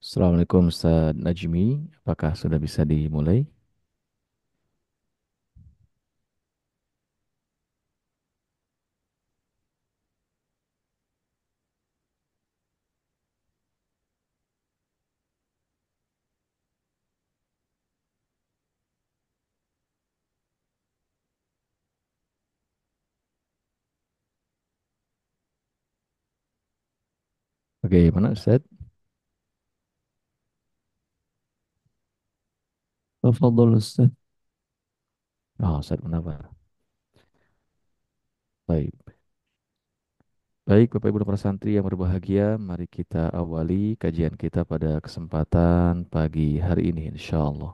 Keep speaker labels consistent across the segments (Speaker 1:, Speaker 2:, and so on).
Speaker 1: Assalamualaikum Ustaz Najmi, apakah sudah bisa dimulai? Bagaimana Ustaz?
Speaker 2: تفضل أستاذ.
Speaker 1: Oh, Ustaz kenapa? Baik. Baik, Bapak Ibu para santri yang berbahagia, mari kita awali kajian kita pada kesempatan pagi hari ini insyaallah.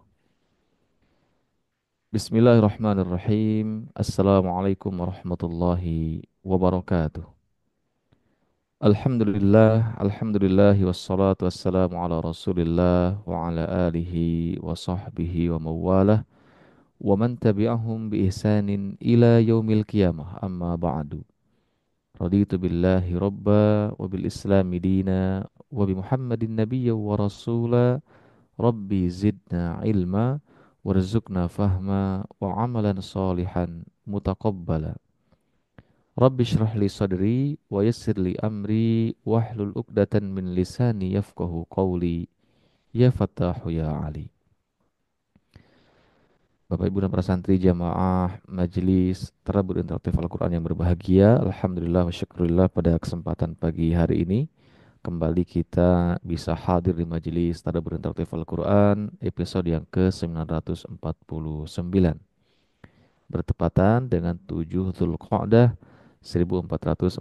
Speaker 1: Bismillahirrahmanirrahim. Assalamualaikum warahmatullahi wabarakatuh. Alhamdulillahi wassalatu wassalamu ala Rasulillah wa ala alihi wa sahbihi wa mawalah. ومن تبعهم بإحسان إلى يوم القيامة أما بعد رضيت بالله ربا وبالإسلام دينا وبمحمد نبيا ورسولا ربي زدنا علما وارزقنا فهما وعملا صالحا متقبلا رب اشرح لي صدري ويسر لي أمري واحلل عقدة من لساني يفقه قولي يا فتاح يا علي. Bapak Ibu dan para santri jamaah Majelis Tadabbur Interaktif Al-Quran yang berbahagia. Alhamdulillah wa syukurillah pada kesempatan pagi hari ini kembali kita bisa hadir di Majelis Tadabbur Interaktif Al-Quran episode yang ke-949 bertepatan dengan 7 Dzulqa'dah 1446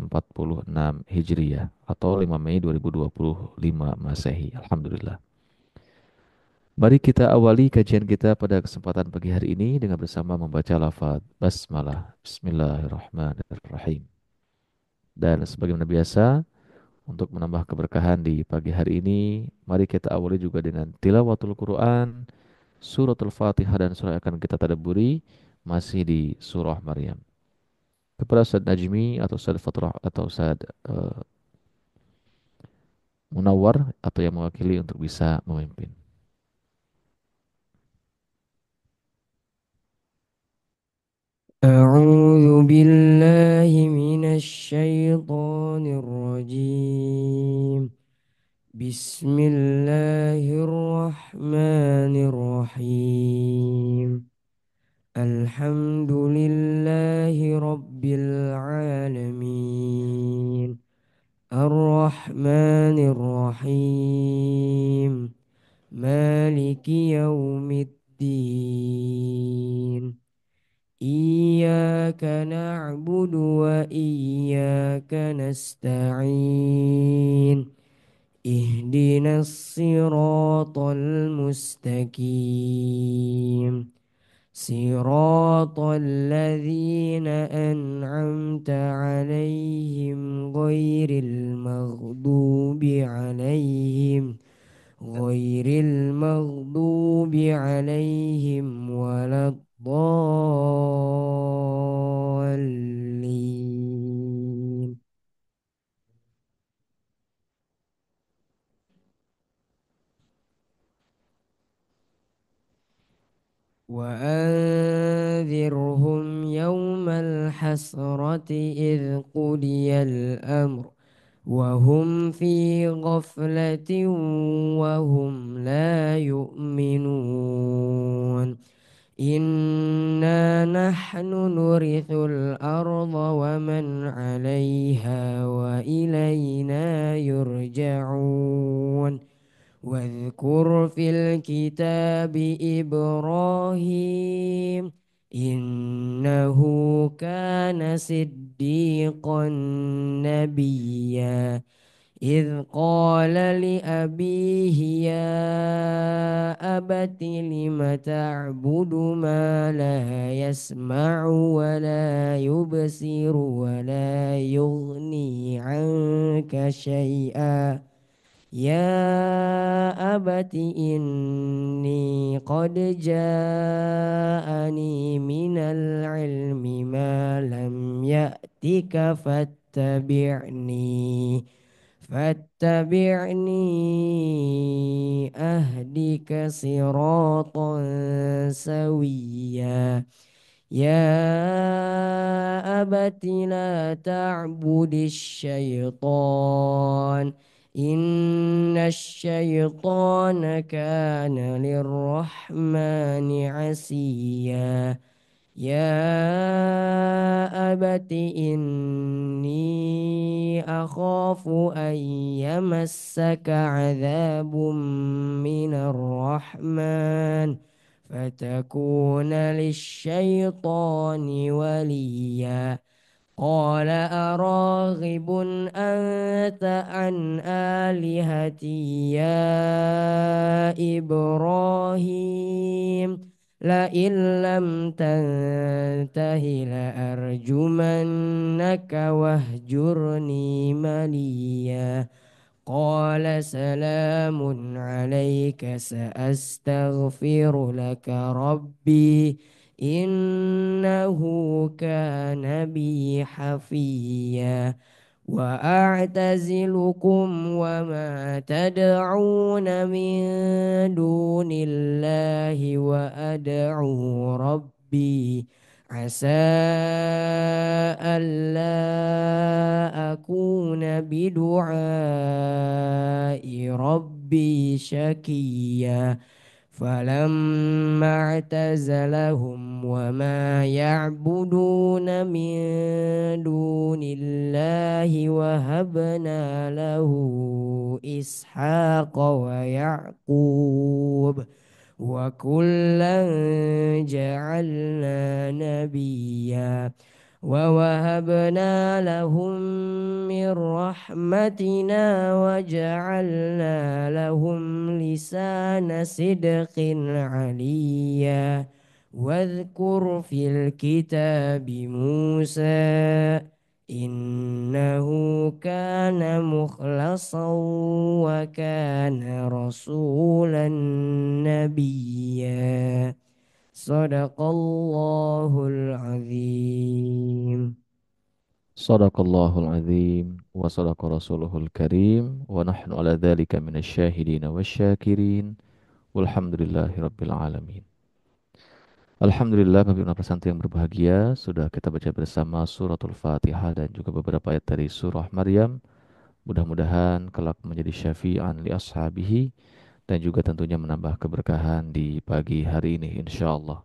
Speaker 1: Hijriah atau 5 Mei 2025 Masehi. Alhamdulillah. Mari kita awali kajian kita pada kesempatan pagi hari ini dengan bersama membaca lafaz basmalah. Bismillahirrahmanirrahim. Dan sebagaimana biasa, untuk menambah keberkahan di pagi hari ini, mari kita awali juga dengan tilawatul Quran, suratul Fatihah dan surah yang akan kita tadabburi masih di surah Maryam. Kepada Ustaz Najmi atau Ustaz Fatrah atau Ustaz Munawar atau yang mewakili untuk bisa memimpin.
Speaker 2: أعوذ بالله من الشيطان الرجيم. بسم الله الرحمن الرحيم. الحمد لله رب العالمين، الرحمن الرحيم، مالك يوم الدين. إياك نعبد وإياك نستعين. اهدنا الصراط المستقيم، صراط الذين أنعمت عليهم غير المغضوب عليهم ولا الضالين. وأنذرهم يوم الحسرة إذ قضي الأمر وهم في غفلة وهم لا يؤمنون. إنا نحن نرث الأرض ومن عليها وإلينا يرجعون. واذكر في الكتاب إبراهيم، إنه كان صديقا نبيا، إذ قال لأبيه يا أبت لم تعبد ما لا يسمع ولا يبصر ولا يغني عنك شيئا. يا أبت إني قد جاءني من العلم ما لم يأتك فاتبعني فاتبعني أهدك صراطا سويا يا أبت لا تعبد الشيطان إن الشيطان كان للرحمن عسيا يا أبت إني أخاف أن يمسك عذاب من الرحمن فتكون للشيطان وليا قال أراغب أنت عن آلهتي يا إبراهيم لئن لم تنته لأرجمنك واهجرني مليا قال سلام عليك سأستغفر لك ربي إنه كان بي حفيا وأعتزلكم وما تدعون من دون الله وأدعو ربي عسى ألا أكون بدعاء ربي شكيا فلما اعتزلهم وما يعبدون من دون الله وهبنا له إسحاق ويعقوب وكلا جعلنا نبيا ووهبنا لهم من رحمتنا وجعلنا لهم لسان صدق عليا واذكر في الكتاب موسى إنه كان مخلصا وكان رسولا نبيا صدق الله العظيم.
Speaker 1: Sadaqallahul azim wa sadaqa rasuluhul karim wa nahnu ala dzalika minasyahidin wasyakirin walhamdulillahi rabbil alamin. Alhamdulillah Bapak Ibu pesantren yang berbahagia, sudah kita baca bersama suratul Fatihah dan juga beberapa ayat dari surah Maryam. Mudah-mudahan kelak menjadi syafi'an li ashabihi dan juga tentunya menambah keberkahan di pagi hari ini insyaallah.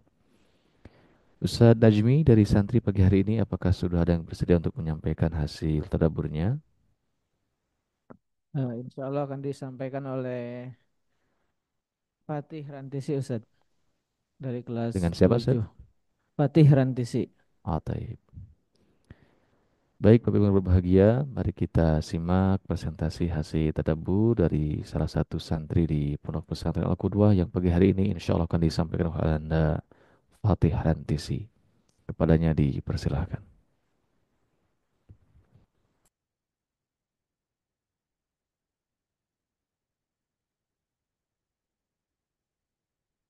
Speaker 1: Ustadz Najmi dari santri pagi hari ini apakah sudah ada yang bersedia untuk menyampaikan hasil tadaburnya?
Speaker 3: Insya Allah akan disampaikan oleh Fatih Rantisi Ustadz dari kelas
Speaker 1: Dengan siapa, Ustadz?
Speaker 3: 7. Fatih Rantisi.
Speaker 1: Taib. Baik, Bapak Ibu yang berbahagia, mari kita simak presentasi hasil tadabbur dari salah satu santri di Pondok Pesantren Al-Qudwah yang pagi hari ini insya Allah akan disampaikan oleh Anda Fatih Rantisi. Kepadanya dipersilahkan.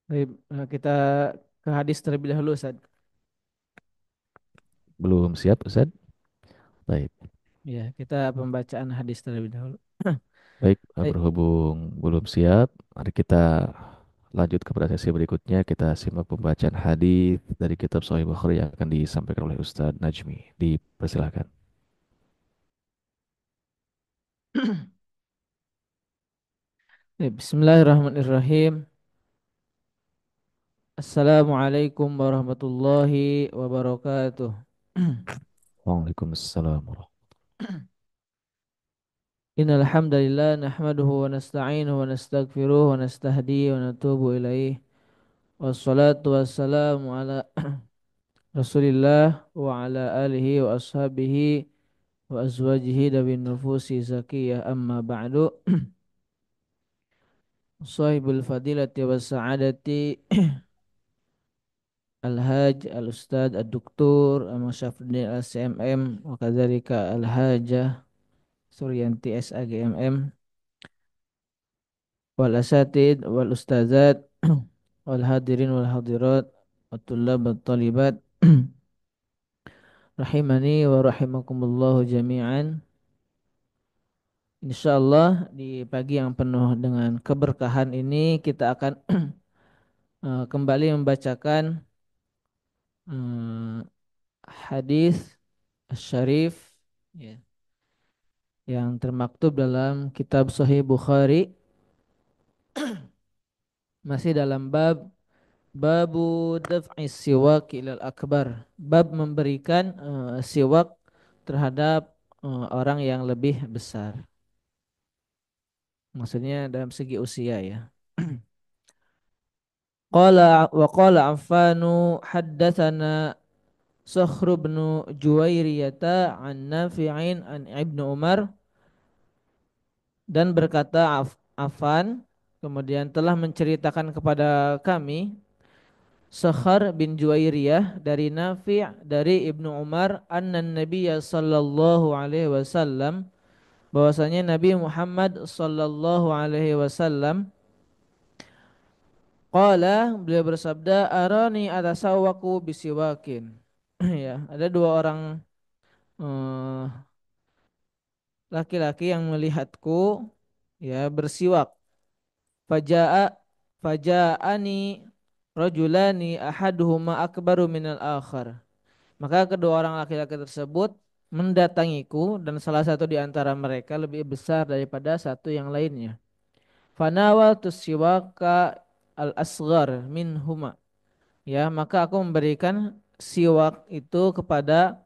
Speaker 3: Baik, kita ke hadis terlebih dahulu Ustadz.
Speaker 1: Belum siap, Ustadz? Baik.
Speaker 3: Ya, kita pembacaan hadis terlebih dahulu.
Speaker 1: Baik,
Speaker 3: Baik,
Speaker 1: berhubung belum siap, mari kita lanjut kepada sesi berikutnya. Kita simak pembacaan hadis dari kitab Sahih Bukhari yang akan disampaikan oleh Ustadz Najmi. Dipersilahkan.
Speaker 3: Bismillahirrahmanirrahim. Assalamualaikum warahmatullahi wabarakatuh.
Speaker 1: Waalaikumsalam warahmatullahi
Speaker 3: Innal hamdalillah nahmaduhu wa nasta'inuhu wa nastaghfiruh wa nastahdihi wa natubu ilaih. Wassalatu wassalamu ala Rasulillah wa ala alihi wa ashabihi wa azwajihi dawin nufusi zakiyah amma ba'du. Sahibul fadilati wa sa'adati al-haj al-ustad ad-doktor Syafruddin al-CMM wa kadzalika al-hajah Suryanti SAGMM wal asatid wal ustazat wal hadirin wal hadirat wa tullab wa talibat rahimani wa rahimakumullahu jami'an. Insya Allah di pagi yang penuh dengan keberkahan ini kita akan kembali membacakan hadis syarif ya, yang termaktub dalam kitab Sahih Bukhari, masih dalam babu daf'is siwak ilal akbar, bab memberikan siwak terhadap orang yang lebih besar, maksudnya dalam segi usia ya. Qala Affanu haddatsana Sakhr bin Juwairiyata an Nafi'in an Ibnu Umar, dan berkata Affan kemudian telah menceritakan kepada kami Sakhr bin Juwairiyah dari Nafi' dari Ibnu Umar anna Nabiyya sallallahu alaihi wasallam, bahwasanya Nabi Muhammad sallallahu alaihi wasallam qala, beliau bersabda, arani atasawwaku bisiwakin. Ya, ada dua orang eh, laki-laki yang melihatku ya bersiwak. Faja'a faja'ani rajulani ahaduhuma akbaru minal akhar. Maka kedua orang laki-laki tersebut mendatangiku dan salah satu di antara mereka lebih besar daripada satu yang lainnya. Fanawal tusiwaka al-asghar minhuma. Ya, maka aku memberikan siwak itu kepada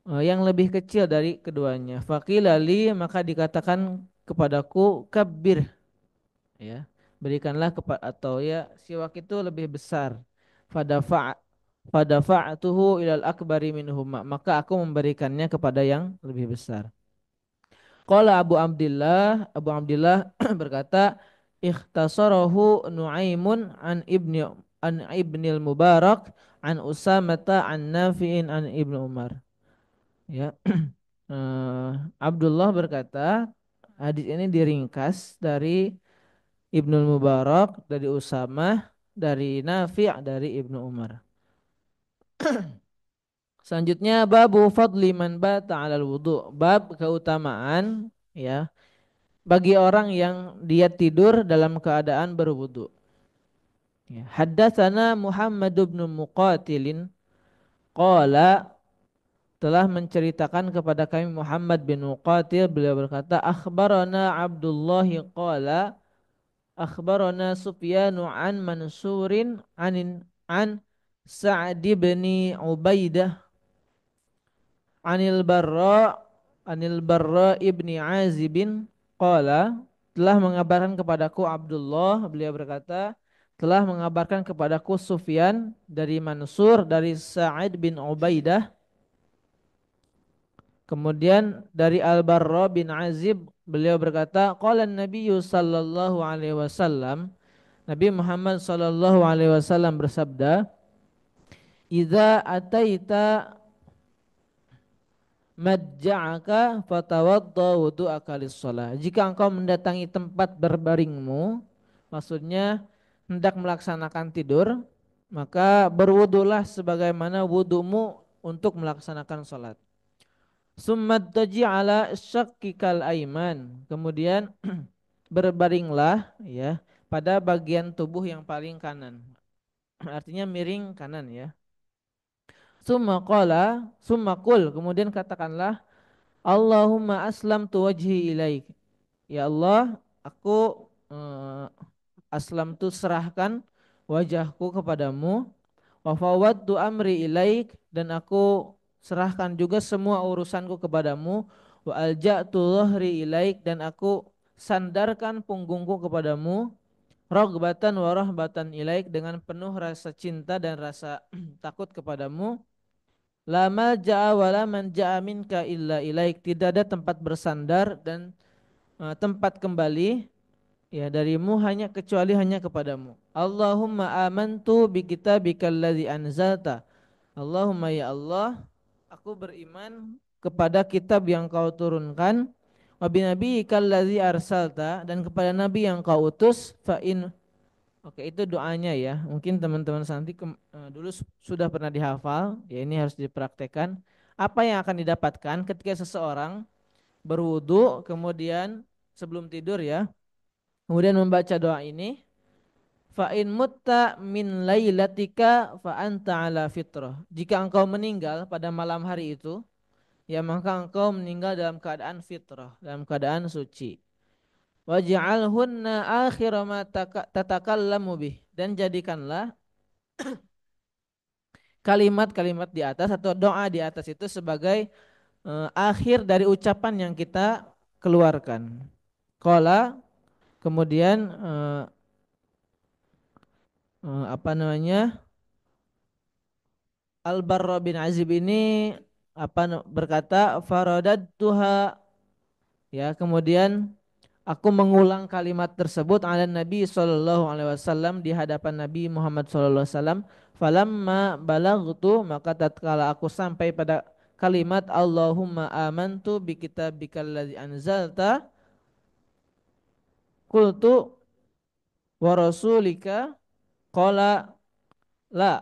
Speaker 3: yang lebih kecil dari keduanya. Faqila li, maka dikatakan kepadaku, kabir, ya, berikanlah kepada, atau ya siwak itu lebih besar. Fadafa' fadafa'tuhu ilal akbari minhuma, maka aku memberikannya kepada yang lebih besar. Qala Abu Abdillah berkata, ikhtasarahu Nuaimun an ibnil Mubarak an Usamata an Nafi'in an Ibnu Umar. Ya. Abdullah berkata, hadis ini diringkas dari Ibnu Mubarak, dari Usamah, dari Nafi' dari Ibnu Umar. Selanjutnya babu fadli man bata 'alal wudu, bab keutamaan ya bagi orang yang dia tidur dalam keadaan berwudu. Ya. Haddatsana Muhammad bin Muqatilin qala, telah menceritakan kepada kami Muhammad bin Muqatil, beliau berkata akhbarana Abdullah qala akhbarana Sufyanu an Mansurin an Sa'd bin Ubaidah anil Barra ibni Azibin qala, telah mengabarkan kepadaku Abdullah, beliau berkata telah mengabarkan kepadaku Sufyan dari Mansur dari Sa'id bin Ubaidah, kemudian dari Al-Barra bin Azib, beliau berkata qala Nabi sallallahu alaihi wasallam, Nabi Muhammad sallallahu alaihi wasallam bersabda, idza ataita madja'aka fatawadda wudu'aka lis-shalah. Jika engkau mendatangi tempat berbaringmu, maksudnya hendak melaksanakan tidur, maka berwudulah sebagaimana wudumu untuk melaksanakan salat. Summat taji ala syaqqikal aiman. Kemudian berbaringlah ya pada bagian tubuh yang paling kanan. Artinya miring kanan ya. Summa qul, kemudian katakanlah Allahumma aslamtu wajhi ilaik. Ya Allah, aku aslamtu, serahkan wajahku kepadamu, wa fawwadtu amri ilaik, dan aku serahkan juga semua urusanku kepadamu, wa alja'tu dhahri ilaik, dan aku sandarkan punggungku kepadamu, raghbatan wa rahbatan ilaik, dengan penuh rasa cinta dan rasa takut kepadamu. La malja'a wa la manja'a minka illa ilaik, tidak ada tempat bersandar dan tempat kembali ya darimu hanya kepadamu. Allahumma amantu bi kitabikal ladzi anzalta. Allahumma ya Allah, aku beriman kepada kitab yang kau turunkan, wa bi nabiyyikal ladzi arsalta, dan kepada nabi yang kau utus, fa in. Oke, itu doanya ya. Mungkin teman-teman santi dulu sudah pernah dihafal, ya ini harus dipraktekkan. Apa yang akan didapatkan ketika seseorang berwudu, kemudian sebelum tidur ya, kemudian membaca doa ini, fa in mutta min lailatika fa anta ala fitrah. Jika engkau meninggal pada malam hari itu, ya maka engkau meninggal dalam keadaan fitrah, dalam keadaan suci. Waj'alhunna akhira ma tatakallamu bih, dan jadikanlah kalimat-kalimat di atas atau doa di atas itu sebagai akhir dari ucapan yang kita keluarkan. Qala, kemudian apa namanya, Al-Barra bin Azib ini berkata faradatuha, ya kemudian aku mengulang kalimat tersebut ala Nabi sallallahu alaihi wasallam, di hadapan Nabi Muhammad sallallahu alaihi wasallam. Falamma balaghtu, maka tatkala aku sampai pada kalimat Allahumma amantu bi kitabikal ladzi anzalta, qultu wa rasulika, qala la,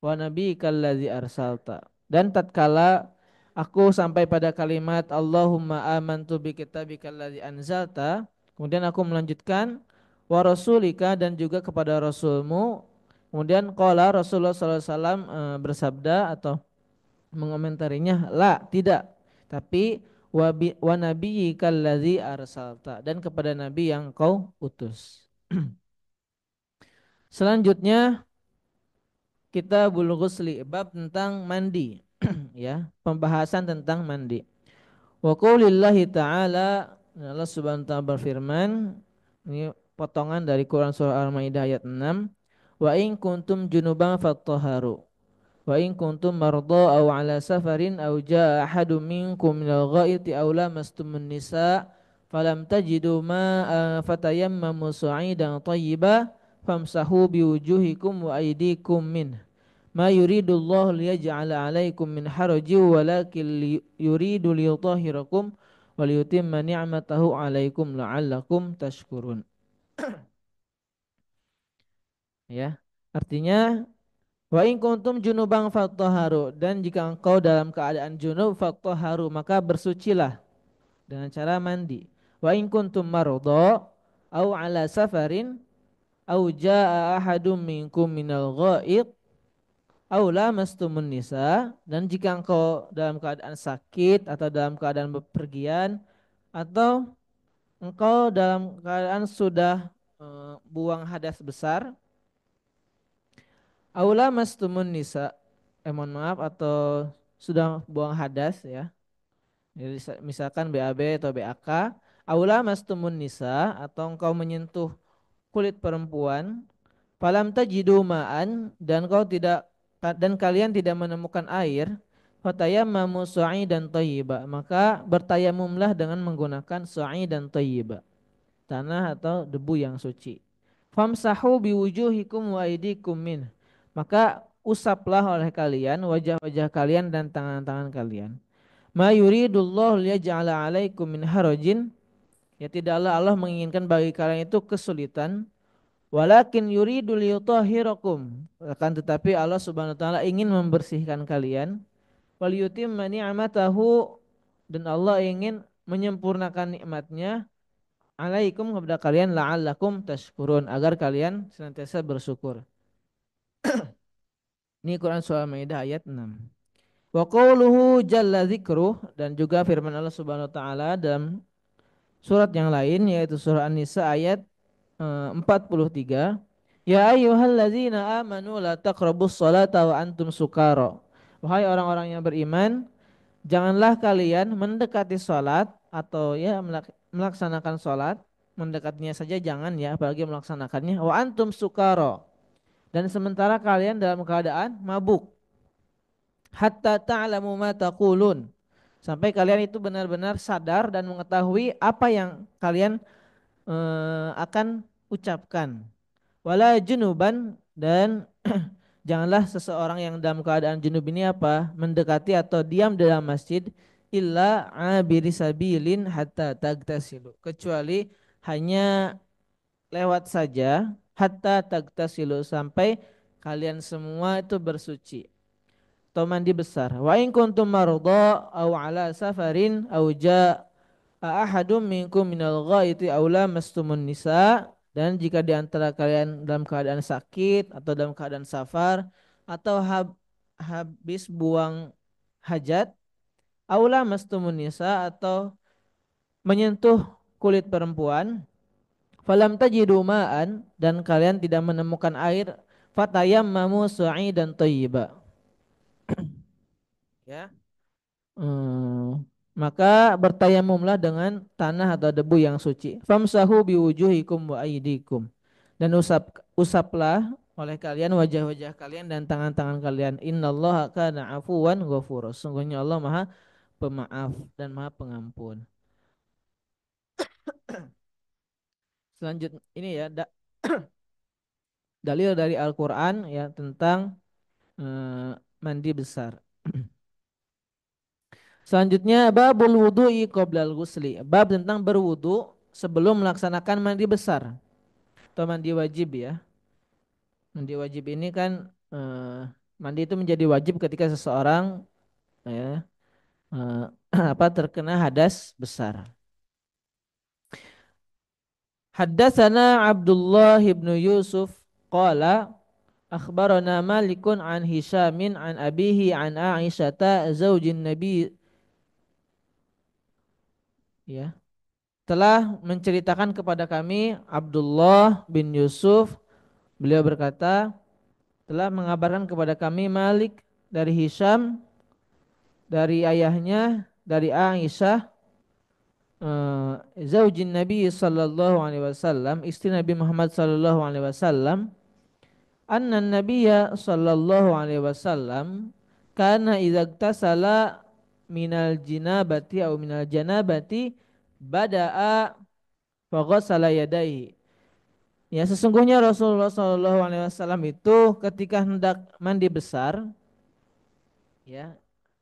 Speaker 3: wa nabiyyikal ladzi arsalta. Dan tatkala aku sampai pada kalimat Allahumma amantu bi kitabikal ladzi anzalta, kemudian aku melanjutkan wa rasulika, dan juga kepada rasulmu. Kemudian qala Rasulullah sallallahu alaihi wasallam bersabda atau mengomentarinya, la, tidak, tapi wa nabiyyikal ladzi arsalta, dan kepada nabi yang kau utus. Selanjutnya kita bulu ghusli, bab tentang mandi. Ya, pembahasan tentang mandi. Wa qaulillahi ta'ala, Allah Subhanahu wa taala berfirman, ini potongan dari Quran surah Al-Maidah ayat 6, wa in kuntum junuban fattahharu wa in kuntum marda aw ala safarin aw jaa ahadum minkum minal ghaiti aw lamastumun nisa falam tajidu ma fatayammamu sa'idan thayyiba famsahu biwujuhikum wa aydikum min ma yuridullahu liyaj'ala 'alaikum min harajin walakin yuridu liyutahhirakum wa liyutimma ni'matahu 'alaikum la'allakum tashkurun. Ya, artinya wa in kuntum junuban fattahharu, dan jika engkau dalam keadaan junub fattahharu, maka bersucilah dengan cara mandi. Wa in kuntum marudha au ala safarin au jaa ahadum minkum minal ghaid au lamastumun nisa, dan jika engkau dalam keadaan sakit atau dalam keadaan bepergian atau engkau dalam keadaan sudah buang hadas besar, aula mastumun nisa, mohon maaf, atau sudah buang hadas ya. Jadi misalkan BAB atau BAK, aula mastumun nisa, atau engkau menyentuh kulit perempuan, falam tajidu ma'an, dan kalian tidak menemukan air, fatayammamu sa'idan thayyiba, maka bertayamumlah dengan menggunakan sa'idan thayyiba, tanah atau debu yang suci. Famsahu biwujuhikum wa aydikum min, maka usaplah oleh kalian wajah-wajah kalian dan tangan-tangan kalian. Ma yuridullahu liyaj'ala 'alaikum min harajin, ya tidaklah Allah menginginkan bagi kalian itu kesulitan, walakin yuridu liyutahhirakum, akan tetapi Allah Subhanahu wa taala ingin membersihkan kalian, wal yutimma ni'matahu, dan Allah ingin menyempurnakan nikmatnya, alaikum, kepada kalian, la'allakum tashkurun, agar kalian senantiasa bersyukur. Ini Quran surah Maidah ayat 6. Wa qawluhu jalla dzikruh, dan juga firman Allah Subhanahu wa taala dalam surat yang lain, yaitu surah An-Nisa ayat 43. Ya ayyuhalladzina amanu la taqrabus salata wa antum sukara. Wahai orang-orang yang beriman, janganlah kalian mendekati salat, atau ya melaksanakan salat, mendekatinya saja jangan ya, apalagi melaksanakannya, wa antum sukara, dan sementara kalian dalam keadaan mabuk, hatta ta'lamu ma taqulun, sampai kalian itu benar-benar sadar dan mengetahui apa yang kalian akan ucapkan. Wala junuban, dan janganlah seseorang yang dalam keadaan junub ini mendekati atau diam dalam masjid, illa abiri sabilin hatta tagtasilu, kecuali hanya lewat saja, hatta tagtasilu, sampai kalian semua itu bersuci. atau mandi besar. Wa in kuntum marda aw ala safarin aw jaa ahadum minkum minal ghaiti aw lamastumun nisa, dan jika di antara kalian dalam keadaan sakit atau dalam keadaan safar atau habis buang hajat, aw lamastumun nisa atau menyentuh kulit perempuan, falam tajidu ma'an, dan kalian tidak menemukan air, fatayammamu sa'idan thayyiba. Ya. Maka bertayamumlah dengan tanah atau debu yang suci. Famsahu biwujuhikum wa aydikum. Dan usaplah oleh kalian wajah-wajah kalian dan tangan-tangan kalian. Innallaha kana afuwan ghafura. Sungguhnya Allah Maha Pemaaf dan Maha Pengampun. Selanjutnya ini ya dalil dari Al-Qur'an ya tentang mandi besar. Selanjutnya babul wudu'i qoblal ghusli. Bab tentang berwudu sebelum melaksanakan mandi besar atau mandi wajib ya. Mandi wajib ini kan mandi itu menjadi wajib ketika seseorang ya terkena hadas besar. Haddatsana Abdullah ibn Yusuf qala akhbarana Malikun an Hisyamin an abihi an Aisyata zaujin Nabi, ya, telah menceritakan kepada kami Abdullah bin Yusuf, beliau berkata telah mengabarkan kepada kami Malik dari Hisyam dari ayahnya dari Aisyah, zaujin Nabi sallallahu alaihi wasallam, istri Nabi Muhammad sallallahu alaihi wasallam, anna Nabiyya sallallahu alaihi wasallam kana idza iktasala minal jinabati atau minal janabati bada'a fa ghassala yadayhi. Ya, sesungguhnya Rasulullah sallallahu alaihi wasallam itu ketika hendak mandi besar, ya,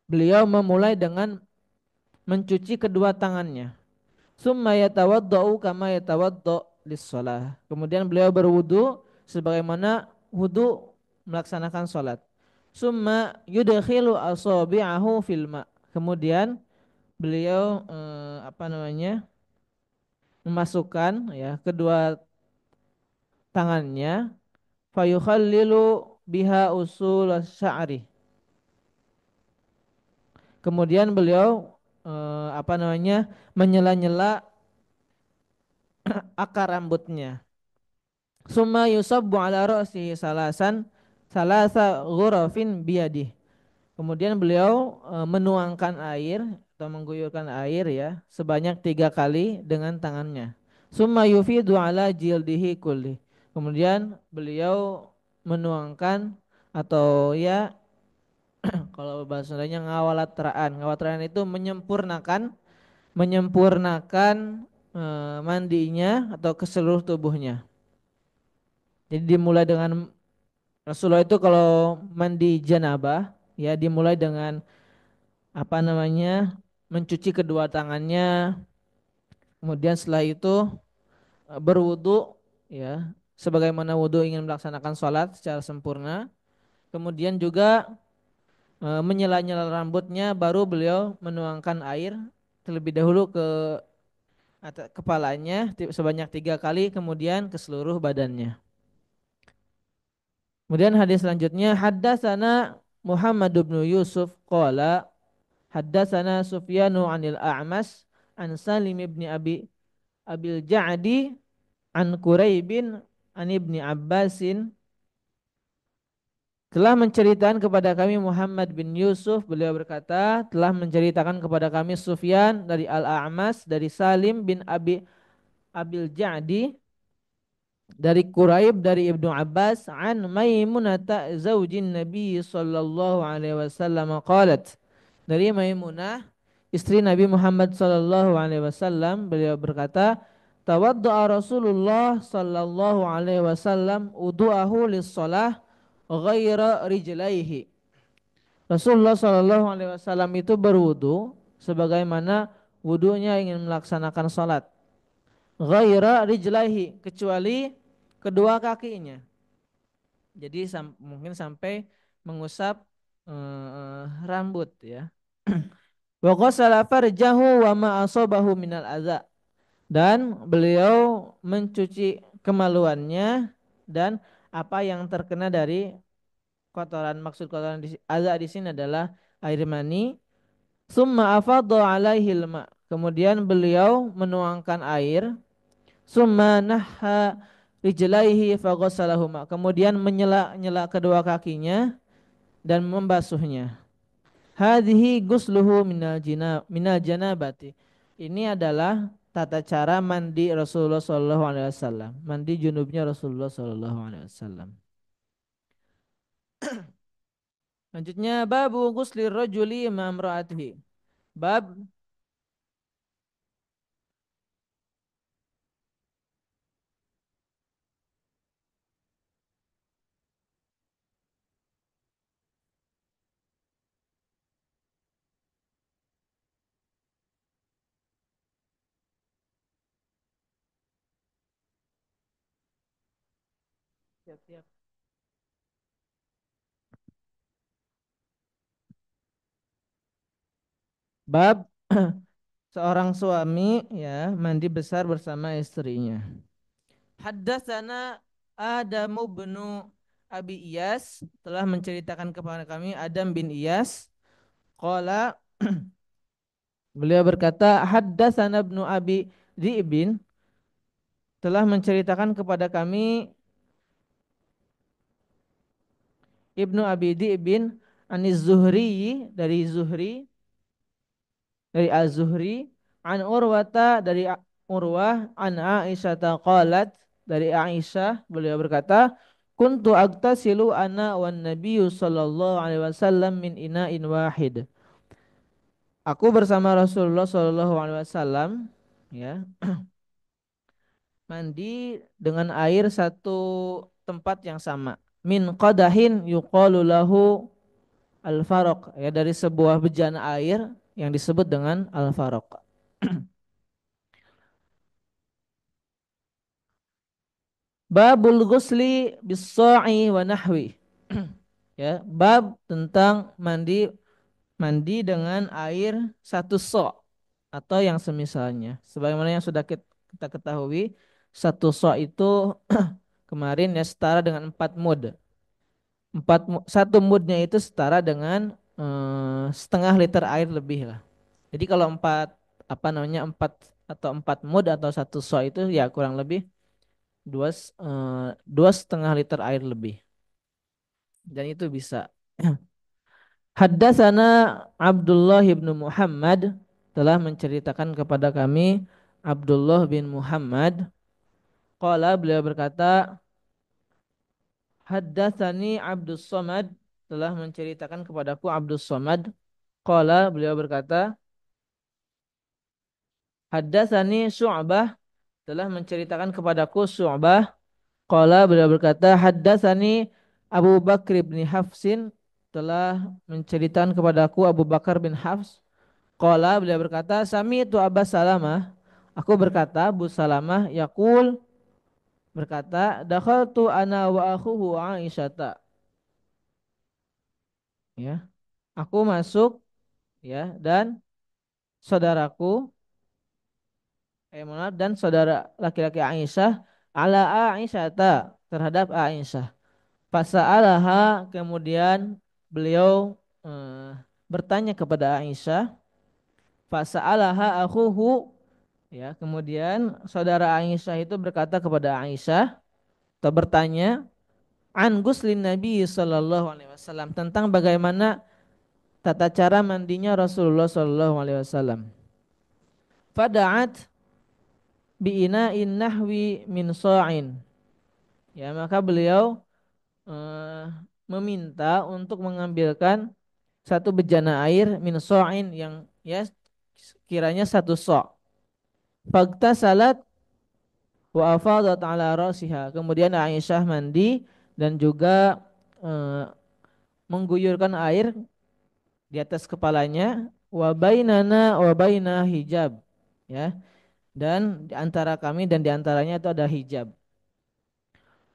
Speaker 3: beliau memulai dengan mencuci kedua tangannya. Summa yatawaddau kama yatawaddu lis-shalah. Kemudian beliau berwudu sebagaimana wudu melaksanakan salat. Summa yudkhilu asabi'ahu fil ma. Kemudian beliau memasukkan ya kedua tangannya, fayukhallilu biha usul sya'ri. Kemudian beliau menyela-nyela akar rambutnya. Summa yusabbu ala ra'sihi salasa ghurafin biyadih. Kemudian beliau menuangkan air atau mengguyurkan air ya sebanyak 3 kali dengan tangannya. Summa yufidu ala jildihi kulli. Kemudian beliau menuangkan atau ya kalau bahasa Sundanya ngawalatraan. Ngawalatraan itu menyempurnakan mandinya atau ke seluruh tubuhnya. Jadi dimulai dengan Rasulullah itu kalau mandi janabah ya dimulai dengan mencuci kedua tangannya, kemudian setelah itu berwudu ya sebagaimana wudu ingin melaksanakan sholat secara sempurna, kemudian juga menyela-nyela rambutnya, baru beliau menuangkan air terlebih dahulu ke atas kepalanya sebanyak 3 kali, kemudian ke seluruh badannya. Kemudian hadis selanjutnya, haddatsana Muhammad bin Yusuf qala haddatsana Sufyanu 'anil A'mas an Salim ibn Abil Ja'di an Quraibin an Ibni Abbasin, telah menceritakan kepada kami Muhammad bin Yusuf, beliau berkata telah menceritakan kepada kami Sufyan dari Al-A'mas dari Salim bin Abil Ja'di dari Quraib dari Ibnu Abbas an Maimunah zaujin Nabi sallallahu alaihi wasallam qalat, dari Maimunah istri Nabi Muhammad sallallahu alaihi wasallam, beliau berkata tawaddaa Rasulullah sallallahu alaihi wasallam wudu'ahu lis-shalah ghaira rijlaihi. Rasulullah sallallahu alaihi wasallam itu berwudu sebagaimana wudunya ingin melaksanakan salat, ghaira rijlaihi, kecuali kedua kakinya. Jadi mungkin sampai mengusap rambut ya. Wa ghassala farjahu wa ma asabahu minal adza, dan beliau mencuci kemaluannya dan apa yang terkena dari kotoran. Maksud kotoran adza di sini adalah air mani. Summa afadha alaihi ma, kemudian beliau menuangkan air. Summa nahha rijlaihi faghassalahuma, kemudian menyela-nyela kedua kakinya dan membasuhnya. Hadhihi gusluhu minal janabati. Ini adalah tata cara mandi Rasulullah sallallahu alaihi wasallam. Mandi junubnya Rasulullah sallallahu alaihi wasallam. Lanjutnya babu ghuslir rajuli ma imraatihi. Bab siap-siap. Bab seorang suami ya mandi besar bersama istrinya. Haddatsana Adam bin Abi Iyas, telah menceritakan kepada kami Adam bin Iyas. Qala, beliau berkata, haddatsana Ibnu Abi Dhi'bin, telah menceritakan kepada kami Ibnu Abi Dhi'bin Aniz Zuhri, dari Zuhri, dari Az-Zuhri, an Urwata, dari Urwah, an Aisyah qalat, dari Aisyah beliau berkata, kuntu agtasilu ana wan nabiyyu sallallahu alaihi wasallam min ina'in wahid. Aku bersama Rasulullah sallallahu alaihi wasallam ya mandi dengan air satu tempat yang sama. Min qadahin yuqalu lahu al-faraq, ya, dari sebuah bejana air yang disebut dengan al-faraq. Babul ghusli bis-sa'i wa nahwi. Ya, bab tentang mandi mandi dengan air satu so' atau yang semisalnya. Sebagaimana yang sudah kita ketahui, satu so' itu kemarin ya setara dengan 4 mud. Satu mudnya itu setara dengan setengah liter air lebih lah. Jadi kalau empat atau 4 mud atau satu so' itu ya kurang lebih dua setengah liter air lebih, dan itu bisa. Haddatsana Abdullah bin Muhammad, telah menceritakan kepada kami Abdullah bin Muhammad. Qala, beliau berkata, haddatsani Abdus Somad, telah menceritakan kepadaku Abdus Somad. Qala, beliau berkata, haddatsani Syu'bah, telah menceritakan kepadaku Syu'bah. Qala, beliau berkata, haddatsani Abu Bakr bin Hafsin, telah menceritakan kepadaku Abu Bakar bin Hafs. Qala, beliau berkata, sami itu Abbas Salamah, aku berkata Abu Salamah yaqul, berkata, dakhaltu ana wa akhuhu Aisyata, ya, aku masuk, ya, dan saudaraku, dan saudara laki-laki Aisyah, ala Aisyata, terhadap Aisyah. Fasa'alaha, kemudian beliau bertanya kepada Aisyah. Fasa'alaha akhuhu, ya, kemudian saudara Aisyah itu berkata kepada Aisyah atau bertanya an guslin Nabi sallallahu alaihi wasallam, tentang bagaimana tata cara mandinya Rasulullah sallallahu alaihi wasallam. Fada'at bi ina'in nahwi min sa'in, ya, maka beliau eh, meminta untuk mengambilkan satu bejana air min sa'in, yang ya kiranya satu sa'. Fagta salat wa afadat ala rasiha, kemudian Aisyah mandi dan juga eh, mengguyurkan air di atas kepalanya. Wa bainana wa baina hijab, ya, dan di antara kami dan di antaranya itu ada hijab.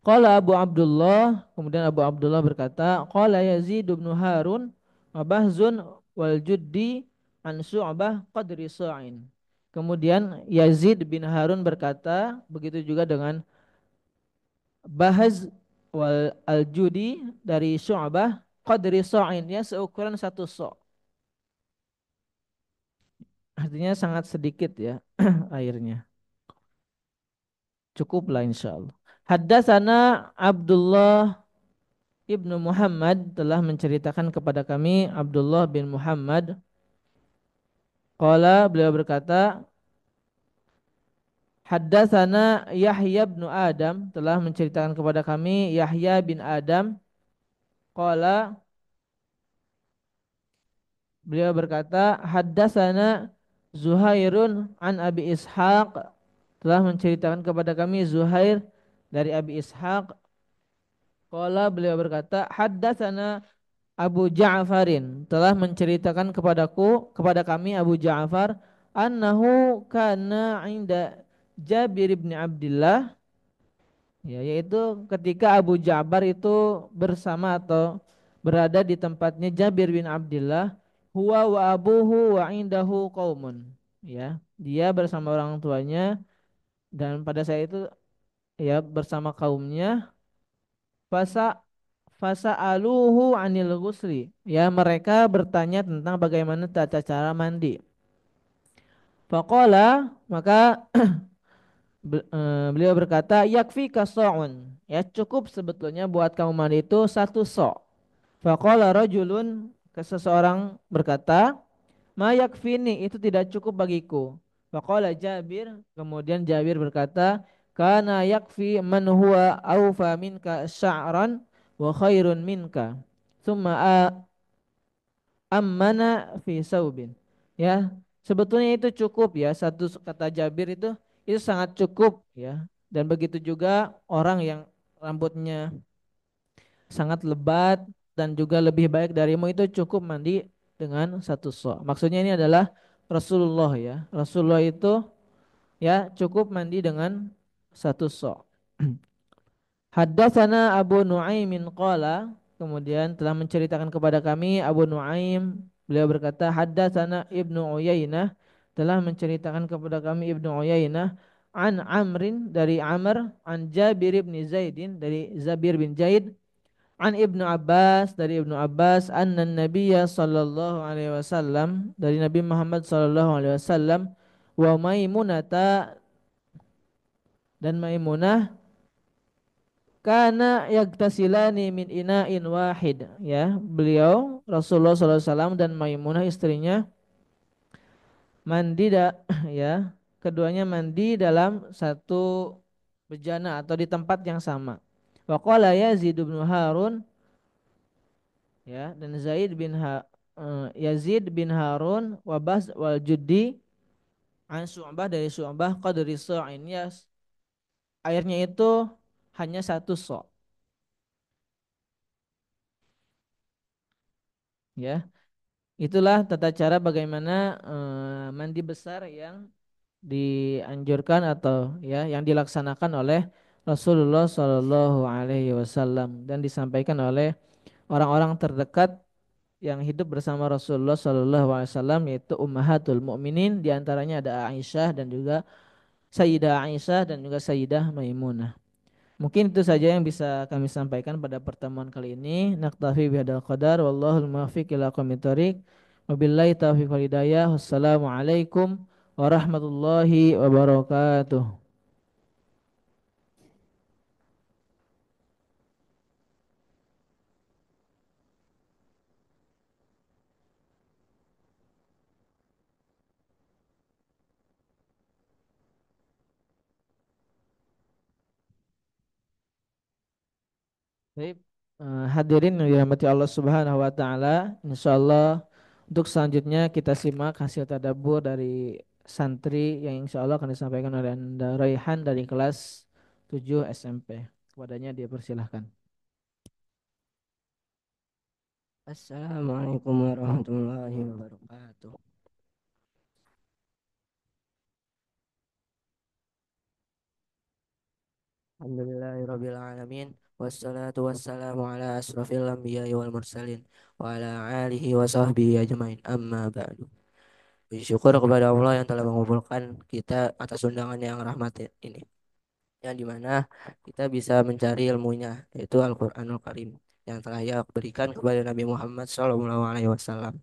Speaker 3: Qala Abu Abdullah, kemudian Abu Abdullah berkata, qala Yazid bin Harun wa Bahzun wal Juddi an Syu'bah qadri sa'in. Kemudian Yazid bin Harun berkata, begitu juga dengan Bahz wal Al-Judi dari Syu'bah qadri sa'in, ya seukuran satu sa'. Artinya sangat sedikit ya airnya. Cukuplah insyaallah. Haddatsana Abdullah Ibnu Muhammad telah menceritakan kepada kami Abdullah bin Muhammad. Qala, beliau berkata, haddatsana Yahya bin Adam telah menceritakan kepada kami Yahya bin Adam. Qala, beliau berkata, haddatsana Zuhairun an Abi Ishaq telah menceritakan kepada kami Zuhair dari Abi Ishaq. Qala, beliau berkata, haddatsana Abu Ja'farin telah menceritakan kepada kami Abu Ja'far annahu kana inda Jabir bin Abdullah, ya, yaitu ketika Abu Ja'far itu bersama atau berada di tempatnya Jabir bin Abdullah, huwa wa abuhu wa indahu qaumun, ya, dia bersama orang tuanya dan pada saat itu ya bersama kaumnya. Fasa aluhu anil ghusli, ya, mereka bertanya tentang bagaimana tata cara mandi. Faqala, maka beliau berkata, yakfi kasa'un, ya, cukup sebetulnya buat kamu mandi itu satu so'. Faqala rajulun, seseorang berkata, ma yakfini, itu tidak cukup bagiku. Faqala Jabir, kemudian Jabir berkata, kana yakfi man huwa awfa minka sya'ran wa khairun minka summa ammana fi saubin, ya, sebetulnya itu cukup, ya, satu kata Jabir itu sangat cukup, ya, dan begitu juga orang yang rambutnya sangat lebat dan juga lebih baik darimu itu cukup mandi dengan satu so'. Maksudnya ini adalah Rasulullah, ya. Rasulullah itu, ya, cukup mandi dengan satu so'. Haddatsana Abu Nuaimin qala, kemudian telah menceritakan kepada kami Abu Nuaim, beliau berkata, haddatsana Ibnu Uyainah telah menceritakan kepada kami Ibnu Uyainah an Amrin dari Amr an Jabir bin Zaidin dari Zabir bin Zaid an Ibnu Abbas dari Ibnu Abbas anna Nabiyya sallallahu alaihi wasallam dari Nabi Muhammad sallallahu alaihi wasallam wa Maimunata dan Maimunah kana yagtasilani min ina'in wahid, ya, beliau Rasulullah sallallahu alaihi wasallam dan Maimunah istrinya mandi ya, keduanya mandi dalam satu bejana atau di tempat yang sama. Wa qala Yazid bin Harun, ya, dan Yazid bin Harun wabas wal Juddi an Syu'bah dari Syu'bah qadri sa'in, ya, airnya itu hanya satu so', ya, itulah tata cara bagaimana mandi besar yang dianjurkan atau, ya, yang dilaksanakan oleh Rasulullah Shallallahu Alaihi Wasallam dan disampaikan oleh orang-orang terdekat yang hidup bersama Rasulullah Shallallahu Alaihi Wasallam, yaitu Ummahatul Mukminin, diantaranya ada Aisyah dan juga Sayyidah Aisyah dan juga Sayyidah Maimunah. Mungkin itu saja yang bisa kami sampaikan pada pertemuan kali ini. Naktafi bihadzal qadar, wallahul muwaffiq ila aqwamit thoriq. Wabillahi taufiq wal hidayah. Wassalamualaikum warahmatullahi wabarakatuh. Baik, hadirin yang dirahmati Allah Subhanahu wa taala, insyaallah untuk selanjutnya kita simak hasil tadabbur dari santri yang insyaallah akan disampaikan oleh Anda Raihan dari kelas 7 SMP. Kepadanya dia persilahkan.
Speaker 2: Assalamualaikum warahmatullahi wabarakatuh. Alhamdulillahirabbil alamin wassalatu wassalamu ala asrofil anbiya'i wal mursalin wa ala alihi wa sahbihi ajmain amma ba'du. Puji syukur kepada Allah yang telah mengumpulkan kita atas undangan yang rahmat ini, yang dimana kita bisa mencari ilmunya, yaitu Al-Quranul Karim yang telah Ia berikan kepada Nabi Muhammad SAW.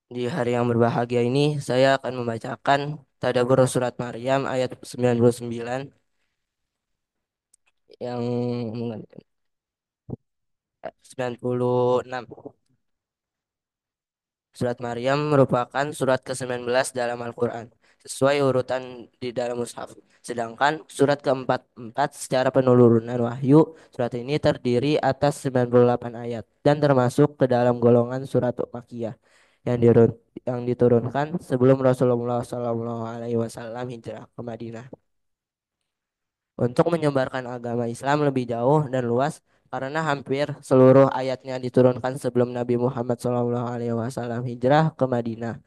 Speaker 2: Di hari yang berbahagia ini saya akan membacakan Tadabbur Surat Maryam ayat 99 yang 96. Surat Maryam merupakan surat ke-19 dalam Al-Quran, sesuai urutan di dalam mushaf. Sedangkan surat ke-44 secara penurunan wahyu, surat ini terdiri atas 98 ayat dan termasuk ke dalam golongan surat Makkiyah yang diturunkan sebelum Rasulullah SAW hijrah ke Madinah untuk menyebarkan agama Islam lebih jauh dan luas, karena hampir seluruh ayatnya diturunkan sebelum Nabi Muhammad SAW hijrah ke Madinah,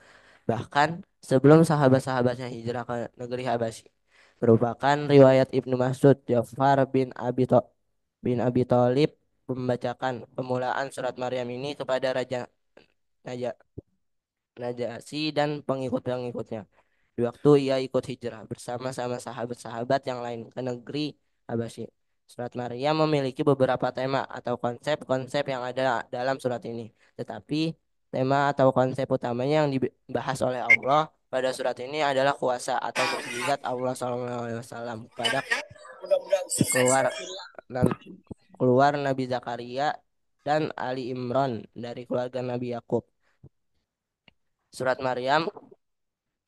Speaker 2: bahkan sebelum sahabat-sahabatnya hijrah ke negeri Habasyi. Merupakan riwayat Ibnu Mas'ud, Ja'far bin Abi Thalib membacakan pemulaan surat Maryam ini kepada Raja Naja- Najasyi dan pengikut-pengikutnya di waktu ia ikut hijrah bersama-sama sahabat-sahabat yang lain ke negeri Habasyi. Surat Maryam memiliki beberapa tema atau konsep-konsep yang ada dalam surat ini. Tetapi tema atau konsep utamanya yang dibahas oleh Allah pada surat ini adalah kuasa atau mukjizat Allah SAW pada keluar Nam- keluar Nabi Zakaria dan Ali Imran dari keluarga Nabi Yakub. Surat Maryam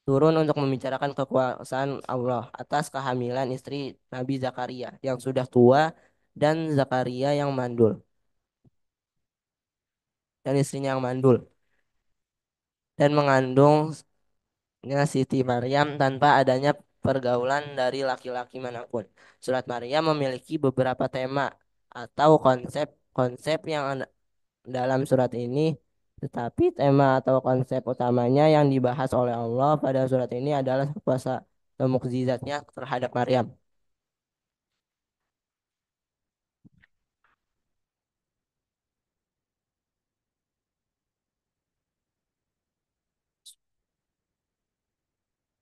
Speaker 2: turun untuk membicarakan kekuasaan Allah atas kehamilan istri Nabi Zakaria yang sudah tua dan Zakaria yang mandul dan istrinya yang mandul, dan mengandungnya Siti Maryam tanpa adanya pergaulan dari laki-laki manapun. Surat Maryam memiliki beberapa tema atau konsep-konsep yang ada dalam surat ini, tetapi tema atau konsep utamanya yang dibahas oleh Allah pada surat ini adalah kuasa atau mukjizatnya terhadap Maryam.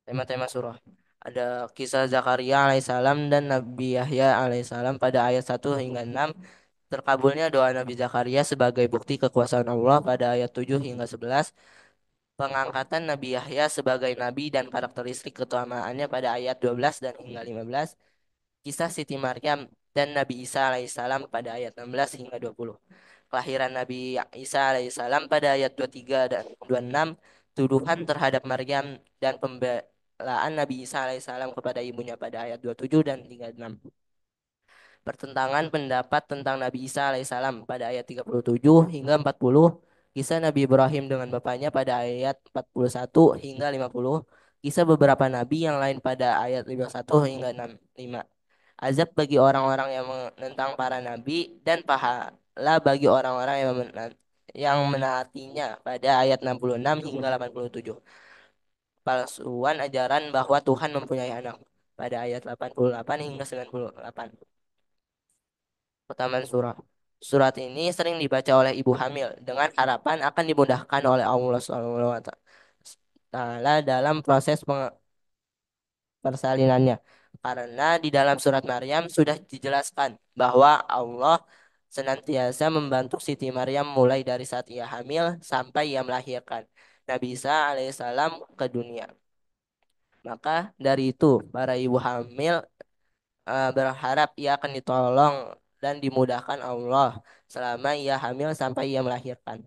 Speaker 2: Tema-tema surah. Ada kisah Zakaria alaihissalam dan Nabi Yahya alaihissalam pada ayat 1 hingga 6. Terkabulnya doa Nabi Zakaria sebagai bukti kekuasaan Allah pada ayat 7 hingga 11. Pengangkatan Nabi Yahya sebagai nabi dan karakteristik keutamaannya pada ayat 12 dan hingga 15. Kisah Siti Maryam dan Nabi Isa alaihissalam pada ayat 16 hingga 20. Kelahiran Nabi Isa alaihissalam pada ayat 23 dan 26. Tuduhan terhadap Maryam dan pembelaan Nabi Isa alaihissalam kepada ibunya pada ayat 27 dan 36. Pertentangan pendapat tentang Nabi Isa alaihissalam pada ayat 37 hingga 40. Kisah Nabi Ibrahim dengan bapaknya pada ayat 41 hingga 50. Kisah beberapa nabi yang lain pada ayat 51 hingga 65. Azab bagi orang-orang yang menentang para nabi dan pahala bagi orang-orang yang menaatinya pada ayat 66 hingga 87. Palsuan ajaran bahwa Tuhan mempunyai anak pada ayat 88 hingga 98. Keutamaan surah. Surat ini sering dibaca oleh ibu hamil dengan harapan akan dimudahkan oleh Allah SWT dalam proses persalinannya. Karena di dalam surat Maryam sudah dijelaskan bahwa Allah senantiasa membantu Siti Maryam mulai dari saat ia hamil sampai ia melahirkan Nabi Isa alaihissalam ke dunia. Maka dari itu para ibu hamil berharap ia akan ditolong dan dimudahkan Allah selama ia hamil sampai ia melahirkan.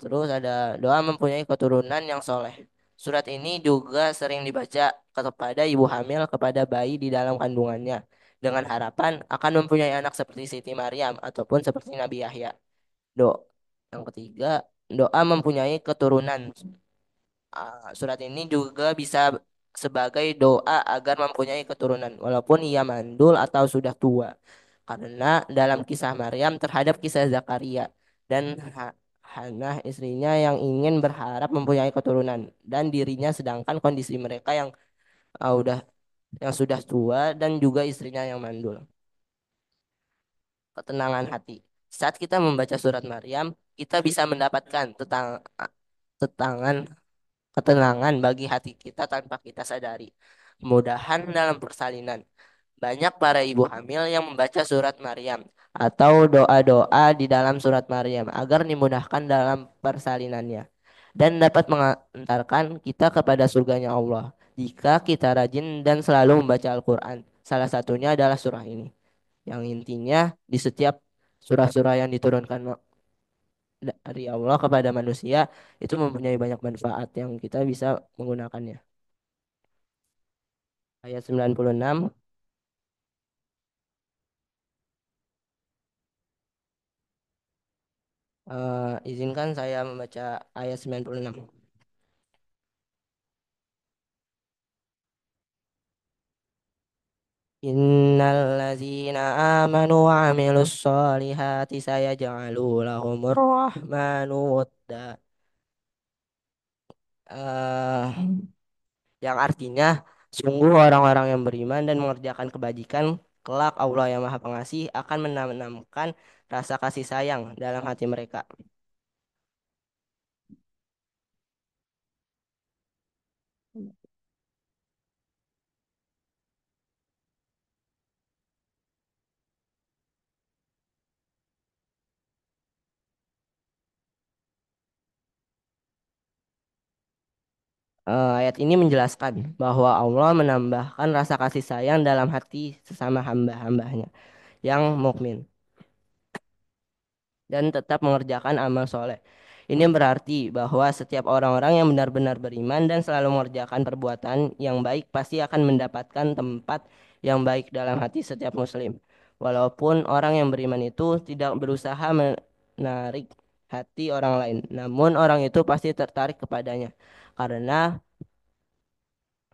Speaker 2: Terus ada doa mempunyai keturunan yang soleh. Surat ini juga sering dibaca kepada ibu hamil kepada bayi di dalam kandungannya dengan harapan akan mempunyai anak seperti Siti Maryam ataupun seperti Nabi Yahya. Yang ketiga, doa mempunyai keturunan. Surat ini juga bisa sebagai doa agar mempunyai keturunan walaupun ia mandul atau sudah tua. Karena dalam kisah Maryam terhadap kisah Zakaria dan Hannah istrinya yang ingin berharap mempunyai keturunan dan dirinya sedangkan kondisi mereka yang udah yang sudah tua dan juga istrinya yang mandul. Ketenangan hati. Saat kita membaca surat Maryam, kita bisa mendapatkan tetangan ketenangan bagi hati kita tanpa kita sadari. Kemudahan dalam persalinan. Banyak para ibu hamil yang membaca surat Maryam atau doa-doa di dalam surat Maryam agar dimudahkan dalam persalinannya dan dapat mengantarkan kita kepada surganya Allah jika kita rajin dan selalu membaca Al-Quran. Salah satunya adalah surah ini, yang intinya di setiap surah-surah yang diturunkan dari Allah kepada manusia itu mempunyai banyak manfaat yang kita bisa menggunakannya. Ayat 96, izinkan saya membaca ayat 96. Innalladzina amanu wa amilus solihati sayaj'alu lahumur rahmanu wudda. Eh, yang artinya sungguh orang-orang yang beriman dan mengerjakan kebajikan kelak Allah yang Maha Pengasih akan menanamkan rasa kasih sayang dalam hati mereka. Ayat ini menjelaskan bahwa Allah menambahkan rasa kasih sayang dalam hati sesama hamba-hambanya yang mukmin dan tetap mengerjakan amal soleh. Ini berarti bahwa setiap orang-orang yang benar-benar beriman dan selalu mengerjakan perbuatan yang baik pasti akan mendapatkan tempat yang baik dalam hati setiap muslim. Walaupun orang yang beriman itu tidak berusaha menarik hati orang lain, namun orang itu pasti tertarik kepadanya karena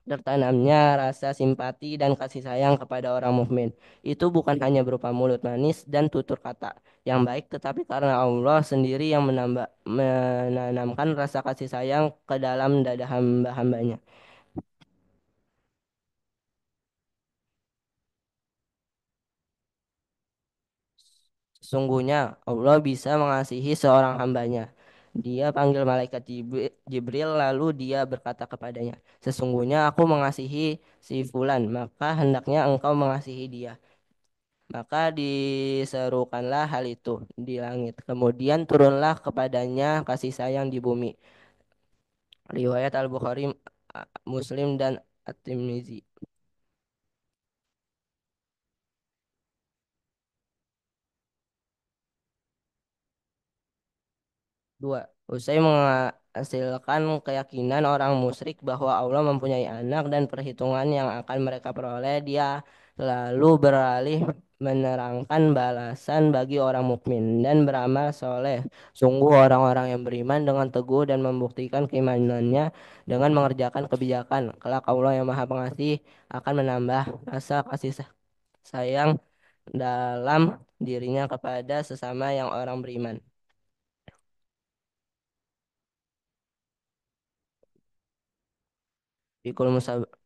Speaker 2: tertanamnya rasa simpati dan kasih sayang kepada orang mukmin. Itu bukan hanya berupa mulut manis dan tutur kata yang baik, tetapi karena Allah sendiri yang menanamkan rasa kasih sayang ke dalam dada hamba-hambanya. Sesungguhnya Allah bisa mengasihi seorang hambanya. Dia panggil malaikat Jibril lalu dia berkata kepadanya, "Sesungguhnya aku mengasihi si fulan, maka hendaknya engkau mengasihi dia." Maka diserukanlah hal itu di langit. Kemudian turunlah kepadanya kasih sayang di bumi. Riwayat Al-Bukhari, Muslim, dan At-Tirmizi. Dua, usai menghasilkan keyakinan orang musyrik bahwa Allah mempunyai anak dan perhitungan yang akan mereka peroleh, dia lalu beralih menerangkan balasan bagi orang mukmin dan beramal soleh. Sungguh orang-orang yang beriman dengan teguh dan membuktikan keimanannya dengan mengerjakan kebijakan. Kelak Allah yang Maha Pengasih akan menambah rasa kasih sayang dalam dirinya kepada sesama yang orang beriman.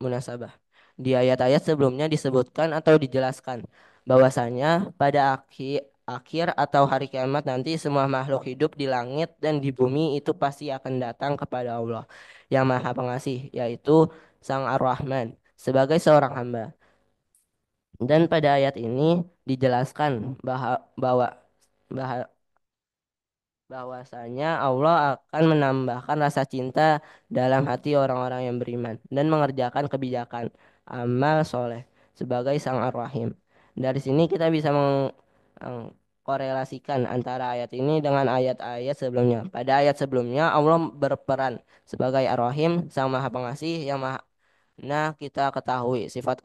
Speaker 2: Munasabah. Di ayat-ayat sebelumnya disebutkan atau dijelaskan bahwasanya pada akhir atau hari kiamat nanti semua makhluk hidup di langit dan di bumi itu pasti akan datang kepada Allah yang Maha Pengasih, yaitu Sang Ar-Rahman sebagai seorang hamba. Dan pada ayat ini dijelaskan bahwa bahwasanya Allah akan menambahkan rasa cinta dalam hati orang-orang yang beriman dan mengerjakan kebijakan amal soleh sebagai Sang Ar-Rahim. Dari sini kita bisa mengkorelasikan antara ayat ini dengan ayat-ayat sebelumnya. Pada ayat sebelumnya Allah berperan sebagai Ar-Rahim, Sang Maha Pengasih yang Maha. Nah, kita ketahui sifat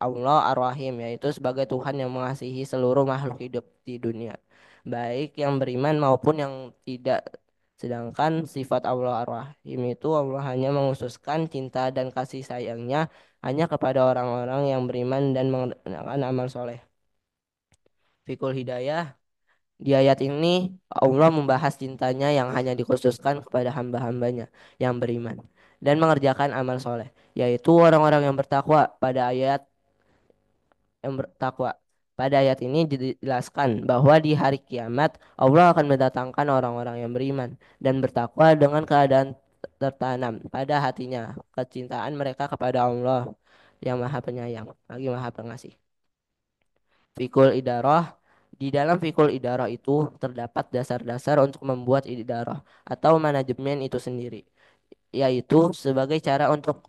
Speaker 2: Allah Ar-Rahim yaitu sebagai Tuhan yang mengasihi seluruh makhluk hidup di dunia, baik yang beriman maupun yang tidak. Sedangkan sifat Allah Ar-Rahim itu Allah hanya menghususkan cinta dan kasih sayangnya hanya kepada orang-orang yang beriman dan mengerjakan amal soleh. Fikul Hidayah, di ayat ini Allah membahas cintanya yang hanya dikhususkan kepada hamba-hambanya yang beriman dan mengerjakan amal soleh. yaitu orang-orang yang bertakwa. Bertakwa. Pada ayat ini dijelaskan bahwa di hari kiamat Allah akan mendatangkan orang-orang yang beriman dan bertakwa dengan keadaan tertanam pada hatinya kecintaan mereka kepada Allah yang Maha Penyayang lagi Maha Pengasih. Fikul idarah. Di dalam fikul idarah itu terdapat dasar-dasar untuk membuat idarah atau manajemen itu sendiri, yaitu sebagai cara untuk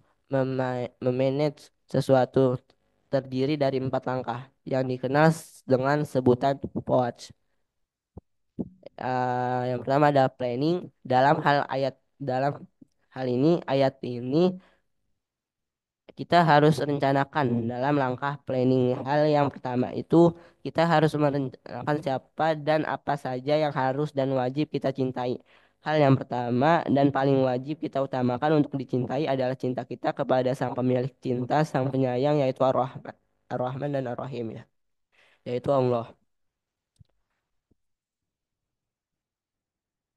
Speaker 2: memanage sesuatu terdiri dari 4 langkah yang dikenal dengan sebutan POACH. Yang pertama ada planning. Dalam hal ini ayat ini kita harus rencanakan dalam langkah planning. Hal yang pertama itu kita harus merencanakan siapa dan apa saja yang harus dan wajib kita cintai. Hal yang pertama dan paling wajib kita utamakan untuk dicintai adalah cinta kita kepada sang pemilik cinta, sang penyayang yaitu Ar-Rahman, Ar-Rahman dan Ar-Rahim ya, yaitu Allah.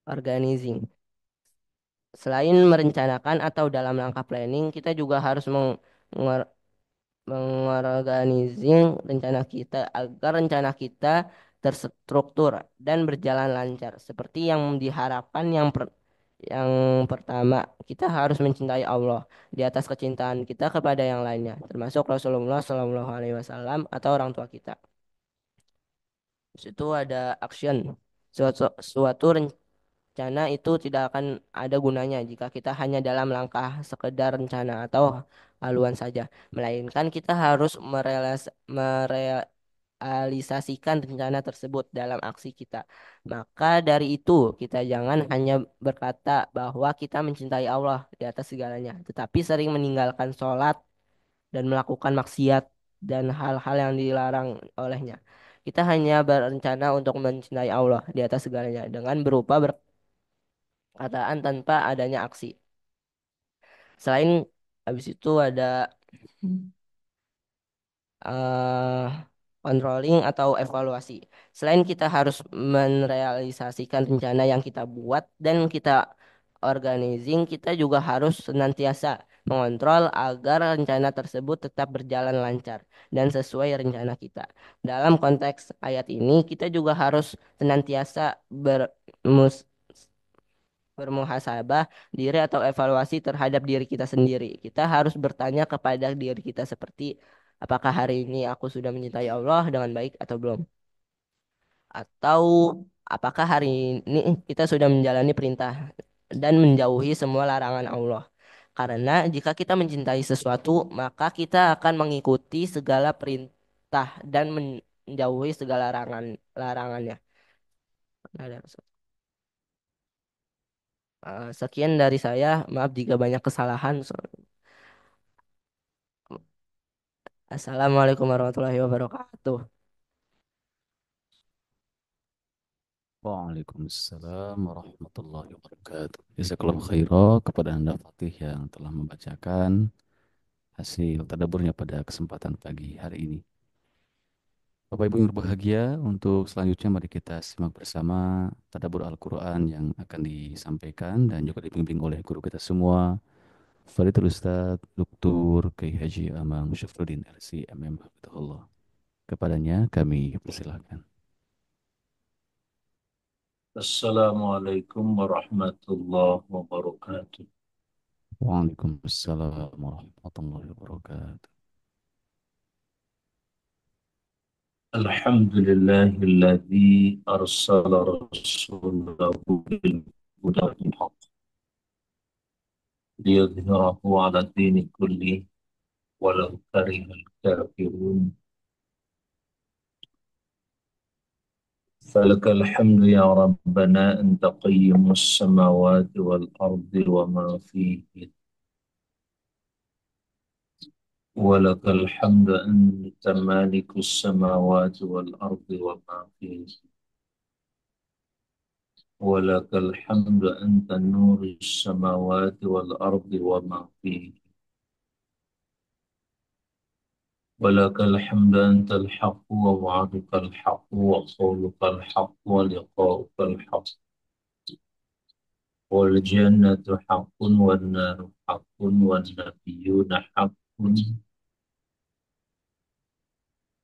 Speaker 2: Organizing. Selain merencanakan atau dalam langkah planning, kita juga harus mengorganisir rencana kita agar rencana kita terstruktur dan berjalan lancar seperti yang diharapkan. Yang pertama, kita harus mencintai Allah di atas kecintaan kita kepada yang lainnya, termasuk Rasulullah SAW atau orang tua kita. Di situ ada action. Suatu rencana itu tidak akan ada gunanya jika kita hanya dalam langkah sekedar rencana atau haluan saja, melainkan kita harus merealisasikan rencana tersebut dalam aksi kita. Maka dari itu, kita jangan hanya berkata bahwa kita mencintai Allah di atas segalanya, tetapi sering meninggalkan sholat dan melakukan maksiat dan hal-hal yang dilarang olehnya. Kita hanya berencana untuk mencintai Allah di atas segalanya dengan berupa perkataan tanpa adanya aksi. Selain habis itu ada eh controlling atau evaluasi. Selain kita harus merealisasikan rencana yang kita buat dan kita organizing, kita juga harus senantiasa mengontrol agar rencana tersebut tetap berjalan lancar dan sesuai rencana kita. Dalam konteks ayat ini, kita juga harus senantiasa bermuhasabah diri atau evaluasi terhadap diri kita sendiri. Kita harus bertanya kepada diri kita seperti apakah hari ini aku sudah mencintai Allah dengan baik atau belum? Atau apakah hari ini kita sudah menjalani perintah dan menjauhi semua larangan Allah? Karena jika kita mencintai sesuatu, maka kita akan mengikuti segala perintah dan menjauhi segala larangannya. Ada sekian dari saya. Maaf jika banyak kesalahan. Assalamualaikum warahmatullahi wabarakatuh.
Speaker 1: Waalaikumsalam warahmatullahi wabarakatuh. Jazakallahu khairan kepada Anda Fatih yang telah membacakan hasil tadaburnya pada kesempatan pagi hari ini. Bapak Ibu yang berbahagia, untuk selanjutnya mari kita simak bersama tadabur Al-Quran yang akan disampaikan dan juga dibimbing oleh guru kita semua, Fadilul Ustaz Dr. Kiai Haji Amang Syafruddin LC MM Hafizahullah. Kepadanya kami persilahkan.
Speaker 4: Assalamualaikum warahmatullahi wabarakatuh.
Speaker 1: Waalaikumsalam warahmatullahi wabarakatuh.
Speaker 4: Alhamdulillahilladzi arsala rasulahu bil huda wal haq liyudhhirahu ala dini kulli walau karihal kafirun. Falakal hamdu ya rabbana anta qayyimus samawati wal ardi wa ma fihi. ولك الحمد أنت مالك السماوات والأرض وما فيهن ولك الحمد أنت نور السماوات والأرض وما فيهن ولك الحمد أنت الحق ووعدك الحق وقولك الحق ولقاؤك الحق والجنة حق والنار حق والنبيون حق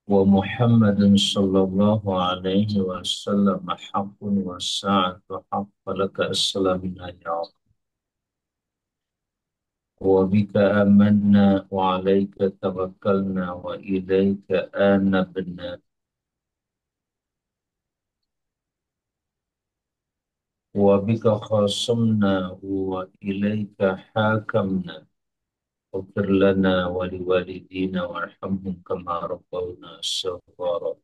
Speaker 4: ومحمد صلى الله عليه وسلم حق والساعة حق فلك أسلمنا يا رب وبك آمنا وعليك توكلنا وإليك آنبنا وبك خاصمنا وإليك حاكمنا اغفر لنا ولوالدينا وارحمهم كما ربونا صغارا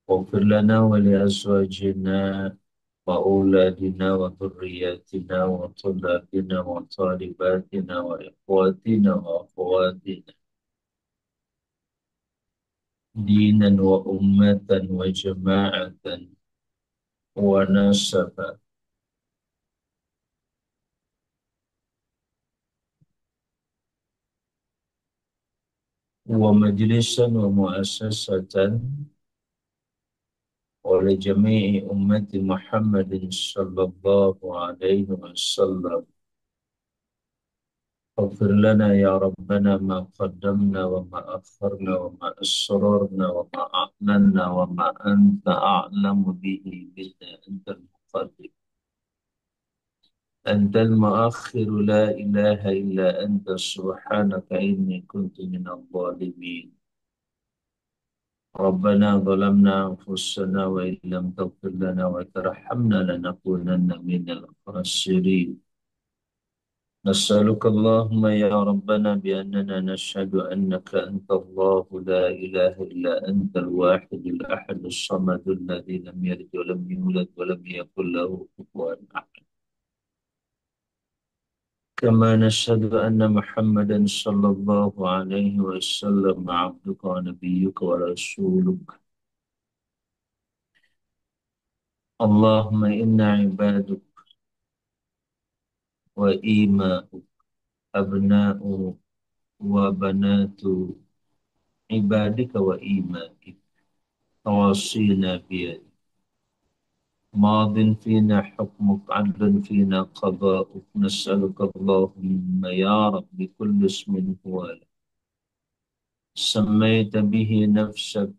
Speaker 4: واغفر لنا ولأزواجنا وأولادنا وذرياتنا وطلابنا وطالباتنا وإخواتنا وأخواتنا دينا وأمة وجماعة ونسبا ومجلسا ومؤسسة ولجميع أمة محمد صلى الله عليه وسلم اغفر لنا يا ربنا ما قدمنا وما أخرنا وما أسررنا وما أعلنا وما أنت أعلم به منا أنت المقدم أنت المؤخر لا إله إلا أنت سبحانك إني كنت من الظالمين ربنا ظلمنا أنفسنا وإن لم تغفر لنا وترحمنا لنكونن من الخاسرين نسألك اللهم يا ربنا بأننا نشهد أنك أنت الله لا إله إلا أنت الواحد الأحد الصمد الذي لم يلد ولم يولد ولم يكن له كفوا أحد كما نشهد أن محمدا صلى الله عليه وسلم عبدك ونبيك ورسولك اللهم إنا عبادك وإيماؤك أبناء وبنات عبادك وإيمائك تواصينا بيدك ماض فينا حكمك عدل فينا قضاؤك نسألك اللهم يا رب بكل اسم هو لك سميت به نفسك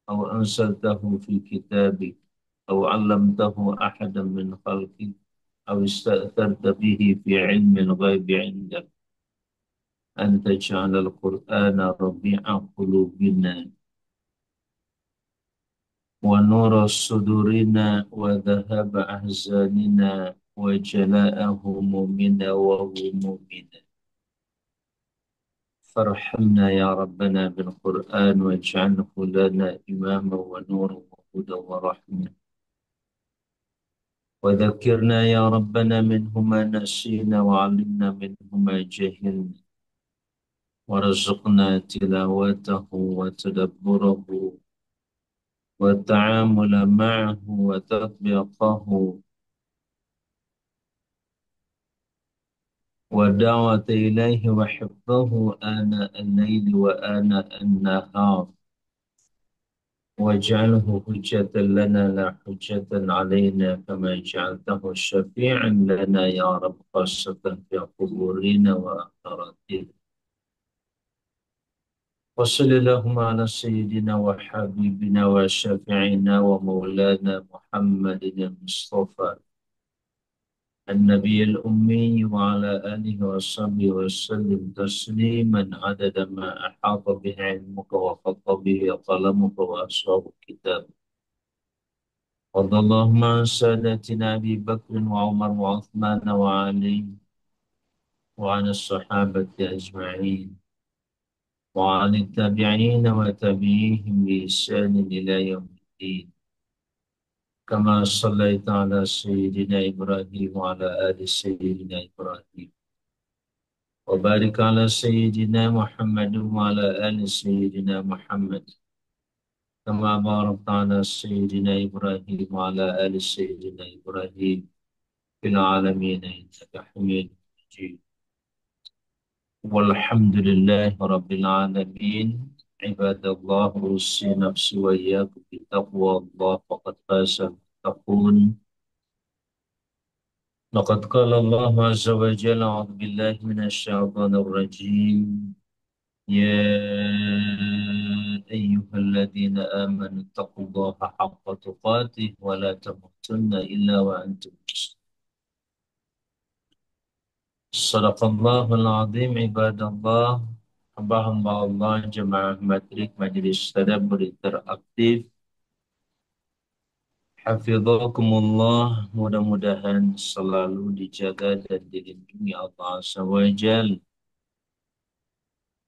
Speaker 4: أو أنزلته في كتابك أو علمته أحدا من خلقك أو استأثرت به في علم الغيب عندك أن تجعل القرآن ربيع قلوبنا ونور صدورنا وذهاب أحزاننا وجلاء همومنا وغمومنا فارحمنا يا ربنا بالقرآن واجعله لنا إماما ونورا وهدى ورحمة وذكرنا يا ربنا منه ما نسينا وعلمنا منه ما جهلنا ورزقنا تلاوته وتدبره والتعامل معه وتطبيقه والدعوة إليه وحفظه آناء الليل وآناء النهار واجعله حجة لنا لا حجة علينا كما جعلته شفيعا لنا يا رب خاصة في قبورنا وآخرتنا وصل اللهم على سيدنا وحبيبنا وشفيعنا ومولانا محمد المصطفى النبي الأمي وعلى آله وصحبه وسلم تسليما عدد ما أحاط به علمك وخط به قلمك وأصحاب الكتاب وارض اللهم عن سادتنا أبي بكر وعمر وعثمان وعلي وعن الصحابة أجمعين وعن التابعين وتابعيهم بإحسان إلى يوم الدين كما صليت على سيدنا إبراهيم وعلى آل سيدنا إبراهيم وبارك على سيدنا محمد وعلى آل سيدنا محمد كما باركت على سيدنا إبراهيم وعلى آل سيدنا إبراهيم في العالمين إنك حميد مجيد والحمد لله رب العالمين عباد الله أوصي نفسي وإياكم بتقوى الله فقد فاز المتقون Laqad qala Allah azza wa jalla a'udzu billahi minasy syaithanir rajim. Ya ayyuhalladzina amanu taqullaha haqqa tuqatih wa la tamutunna illa wa antum muslimun. Sadaqallahul azim ibadallah. Hamba-hamba Allah jemaah matrik majelis tadabbur interaktif. Hafidhakumullah, mudah-mudahan selalu dijaga dan dilindungi Allah Azza wa Jal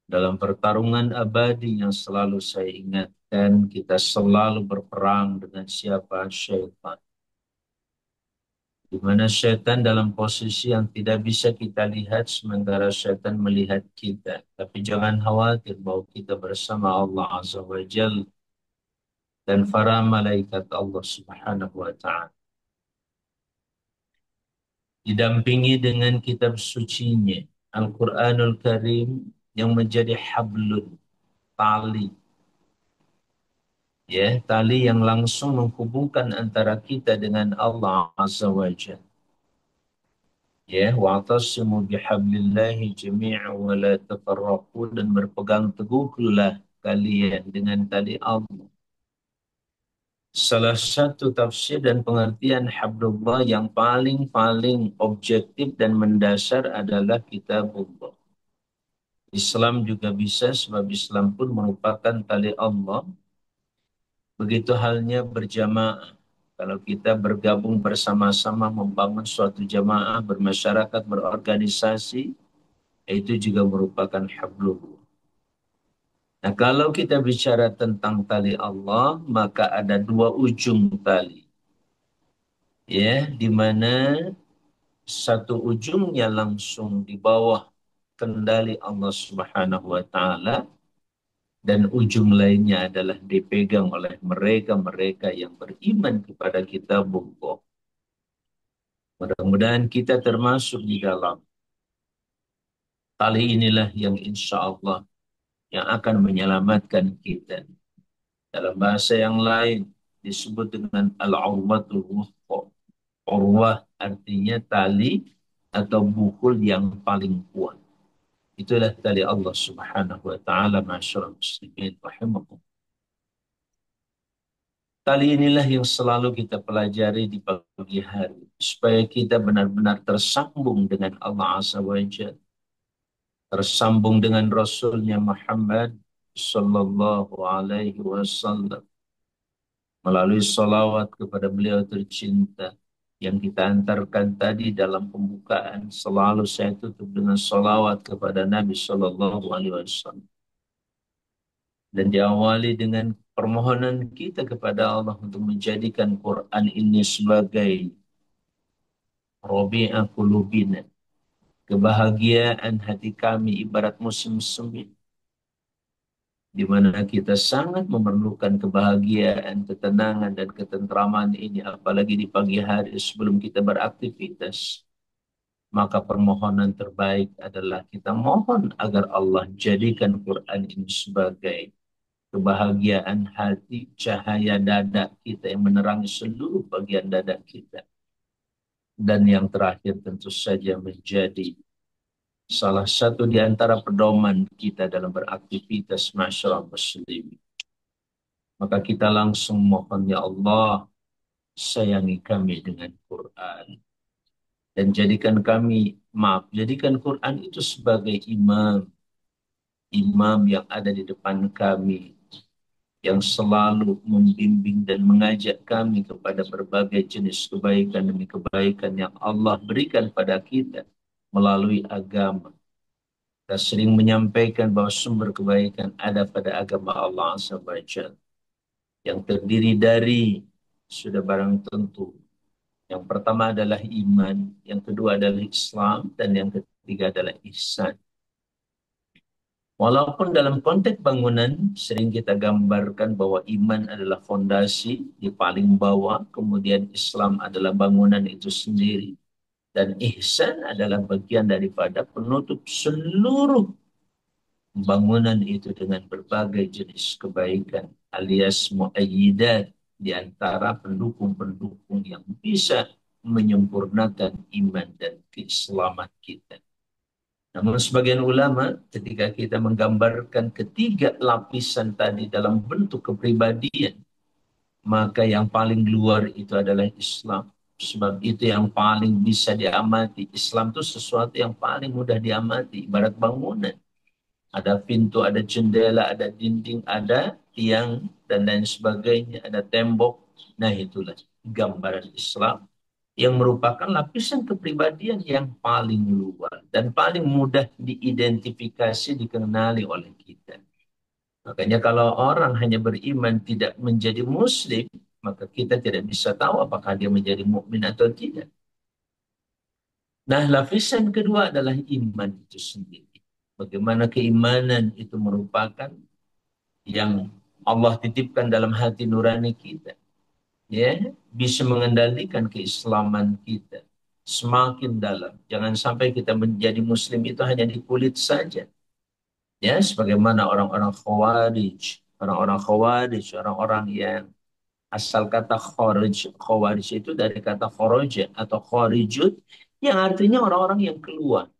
Speaker 4: dalam pertarungan abadi yang selalu saya ingatkan, kita selalu berperang dengan siapa? Syaitan. Di mana syaitan dalam posisi yang tidak bisa kita lihat, sementara syaitan melihat kita. Tapi jangan khawatir bahwa kita bersama Allah Azza wa Jal dan para malaikat Allah Subhanahu wa Ta'ala. Didampingi dengan kitab sucinya Al-Quranul Karim yang menjadi hablun, tali, ya, tali yang langsung menghubungkan antara kita dengan Allah Azza wa Jalla. Ya, wa'tasimu bihablillahi jami'an wa la tafarraqu, dan berpegang teguhlah kalian dengan tali Allah. Salah satu tafsir dan pengertian hablullah yang paling objektif dan mendasar adalah kitabullah. Islam juga bisa, sebab Islam pun merupakan tali Allah. Begitu halnya berjamaah. Kalau kita bergabung bersama-sama membangun suatu jamaah, bermasyarakat, berorganisasi, itu juga merupakan hablullah. Nah, kalau kita bicara tentang tali Allah, maka ada dua ujung tali. Ya, di mana satu ujungnya langsung di bawah kendali Allah Subhanahu wa Ta'ala, dan ujung lainnya adalah dipegang oleh mereka-mereka yang beriman kepada kitabullah. Mudah-mudahan kita termasuk di dalam tali inilah yang insya Allah yang akan menyelamatkan kita. Dalam bahasa yang lain disebut dengan al-urwatul wuthqa. Urwah artinya tali atau bukul yang paling kuat. Itulah tali Allah Subhanahu wa Ta'ala. Masyaallah muslimin rahimakumullah. Tali inilah yang selalu kita pelajari di pagi hari, supaya kita benar-benar tersambung dengan Allah Azza wa Jalla, tersambung dengan Rasulnya Muhammad Sallallahu Alaihi Wasallam, melalui salawat kepada beliau tercinta yang kita antarkan tadi dalam pembukaan. Selalu saya tutup dengan salawat kepada Nabi Sallallahu Alaihi Wasallam, dan diawali dengan permohonan kita kepada Allah untuk menjadikan Quran ini sebagai Rabi'a qulubina, kebahagiaan hati kami ibarat musim semi, di mana kita sangat memerlukan kebahagiaan, ketenangan, dan ketentraman ini, apalagi di pagi hari sebelum kita beraktivitas. Maka permohonan terbaik adalah kita mohon agar Allah jadikan Quran ini sebagai kebahagiaan hati, cahaya dada kita yang menerangi seluruh bagian dada kita. Dan yang terakhir tentu saja menjadi salah satu di antara pedoman kita dalam beraktivitas masyarakat muslim. Maka kita langsung mohon, ya Allah, sayangi kami dengan Quran. Dan jadikan Quran itu sebagai imam yang ada di depan kami, yang selalu membimbing dan mengajak kami kepada berbagai jenis kebaikan demi kebaikan yang Allah berikan pada kita melalui agama. Kita sering menyampaikan bahwa sumber kebaikan ada pada agama Allah Azza wa Jalla, yang terdiri dari, sudah barang tentu, yang pertama adalah iman, yang kedua adalah Islam, dan yang ketiga adalah ihsan. Walaupun dalam konteks bangunan sering kita gambarkan bahwa iman adalah fondasi di paling bawah, kemudian Islam adalah bangunan itu sendiri, dan ihsan adalah bagian daripada penutup seluruh bangunan itu dengan berbagai jenis kebaikan, alias muayyidat, di antara pendukung-pendukung yang bisa menyempurnakan iman dan keislaman kita. Namun sebagian ulama ketika kita menggambarkan ketiga lapisan tadi dalam bentuk kepribadian, maka yang paling luar itu adalah Islam. Sebab itu yang paling bisa diamati. Islam itu sesuatu yang paling mudah diamati, ibarat bangunan. Ada pintu, ada jendela, ada dinding, ada tiang, dan lain sebagainya, ada tembok. Nah itulah gambaran Islam yang merupakan lapisan kepribadian yang paling luar dan paling mudah diidentifikasi, dikenali oleh kita. Makanya kalau orang hanya beriman tidak menjadi muslim, maka kita tidak bisa tahu apakah dia menjadi mukmin atau tidak. Nah, lapisan kedua adalah iman itu sendiri. Bagaimana keimanan itu merupakan yang Allah titipkan dalam hati nurani kita. Ya, bisa mengendalikan keislaman kita semakin dalam. Jangan sampai kita menjadi muslim itu hanya di kulit saja. Ya, sebagaimana orang-orang khawarij, orang-orang yang asal kata khawarij itu dari kata kharaja atau kharijut yang artinya orang-orang yang keluar.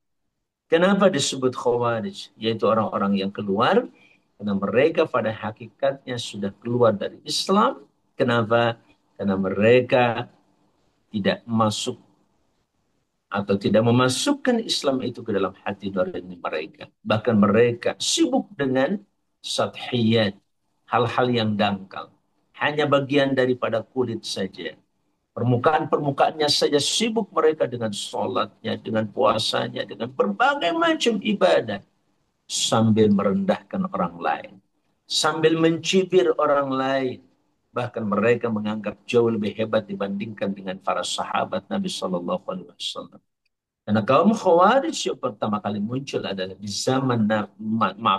Speaker 4: Kenapa disebut khawarij? Yaitu orang-orang yang keluar karena mereka pada hakikatnya sudah keluar dari Islam. Kenapa? Karena mereka tidak masuk atau tidak memasukkan Islam itu ke dalam hati nurani mereka. Bahkan mereka sibuk dengan sathiyat, hal-hal yang dangkal. Hanya bagian daripada kulit saja. Permukaan-permukaannya saja sibuk mereka dengan sholatnya, dengan puasanya, dengan berbagai macam ibadah. Sambil merendahkan orang lain. Sambil mencibir orang lain. Bahkan mereka menganggap jauh lebih hebat dibandingkan dengan para sahabat Nabi Shallallahu Alaihi Wasallam. Karena kaum Khawarij yang pertama kali muncul adalah di zaman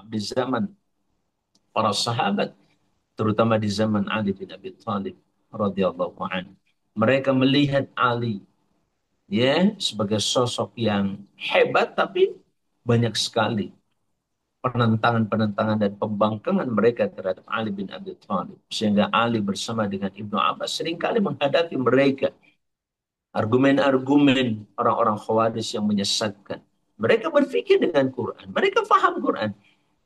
Speaker 4: di zaman para sahabat, terutama di zaman Ali bin Abi Thalib radhiyallahu anhu. Mereka melihat Ali ya sebagai sosok yang hebat, tapi banyak sekali penentangan-penentangan dan pembangkangan mereka terhadap Ali bin Abi Thalib. Sehingga Ali bersama dengan Ibnu Abbas seringkali menghadapi mereka. Argumen-argumen orang-orang Khawarij yang menyesatkan. Mereka berpikir dengan Quran. Mereka paham Quran.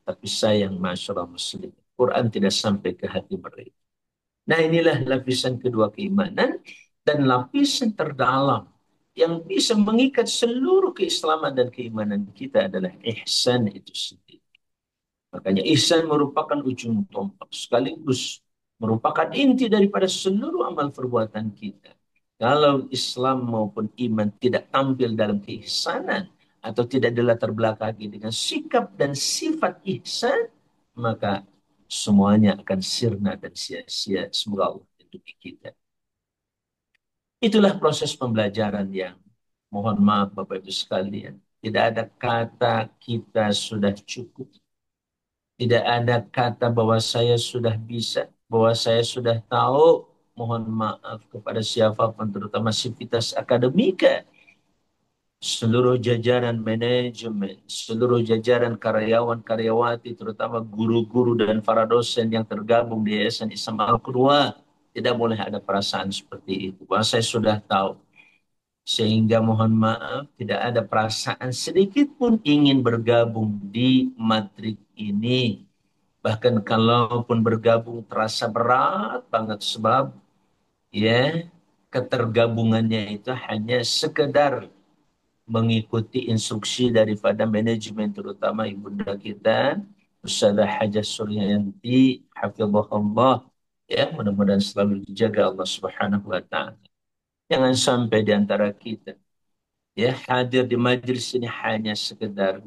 Speaker 4: Tapi sayang masyarakat muslim. Quran tidak sampai ke hati mereka. Nah inilah lapisan kedua keimanan. Dan lapisan terdalam yang bisa mengikat seluruh keislaman dan keimanan kita adalah ihsan itu sendiri. Makanya ihsan merupakan ujung tombak sekaligus merupakan inti daripada seluruh amal perbuatan kita. Kalau Islam maupun iman tidak tampil dalam keihsanan atau tidak dilatar belakangi dengan sikap dan sifat ihsan, maka semuanya akan sirna dan sia-sia. Semoga Allah lindungi kita. Itulah proses pembelajaran yang mohon maaf Bapak Ibu sekalian. Tidak ada kata kita sudah cukup. Tidak ada kata bahwa saya sudah bisa, bahwa saya sudah tahu. Mohon maaf kepada siapapun, terutama sivitas akademika, seluruh jajaran manajemen, seluruh jajaran karyawan-karyawati, terutama guru-guru dan para dosen yang tergabung di Yayasan Islam Al-Qurwa. Tidak boleh ada perasaan seperti itu. Bahwa saya sudah tahu. Sehingga mohon maaf, tidak ada perasaan sedikit pun ingin bergabung di matrik ini. Bahkan kalaupun bergabung terasa berat banget sebab ya ketergabungannya itu hanya sekedar mengikuti instruksi daripada manajemen terutama ibunda kita Ustazah Hajah Suryanti hafizahullah ya mudah-mudahan selalu dijaga Allah Subhanahu wa taala. Jangan sampai di antara kita ya hadir di majelis ini hanya sekedar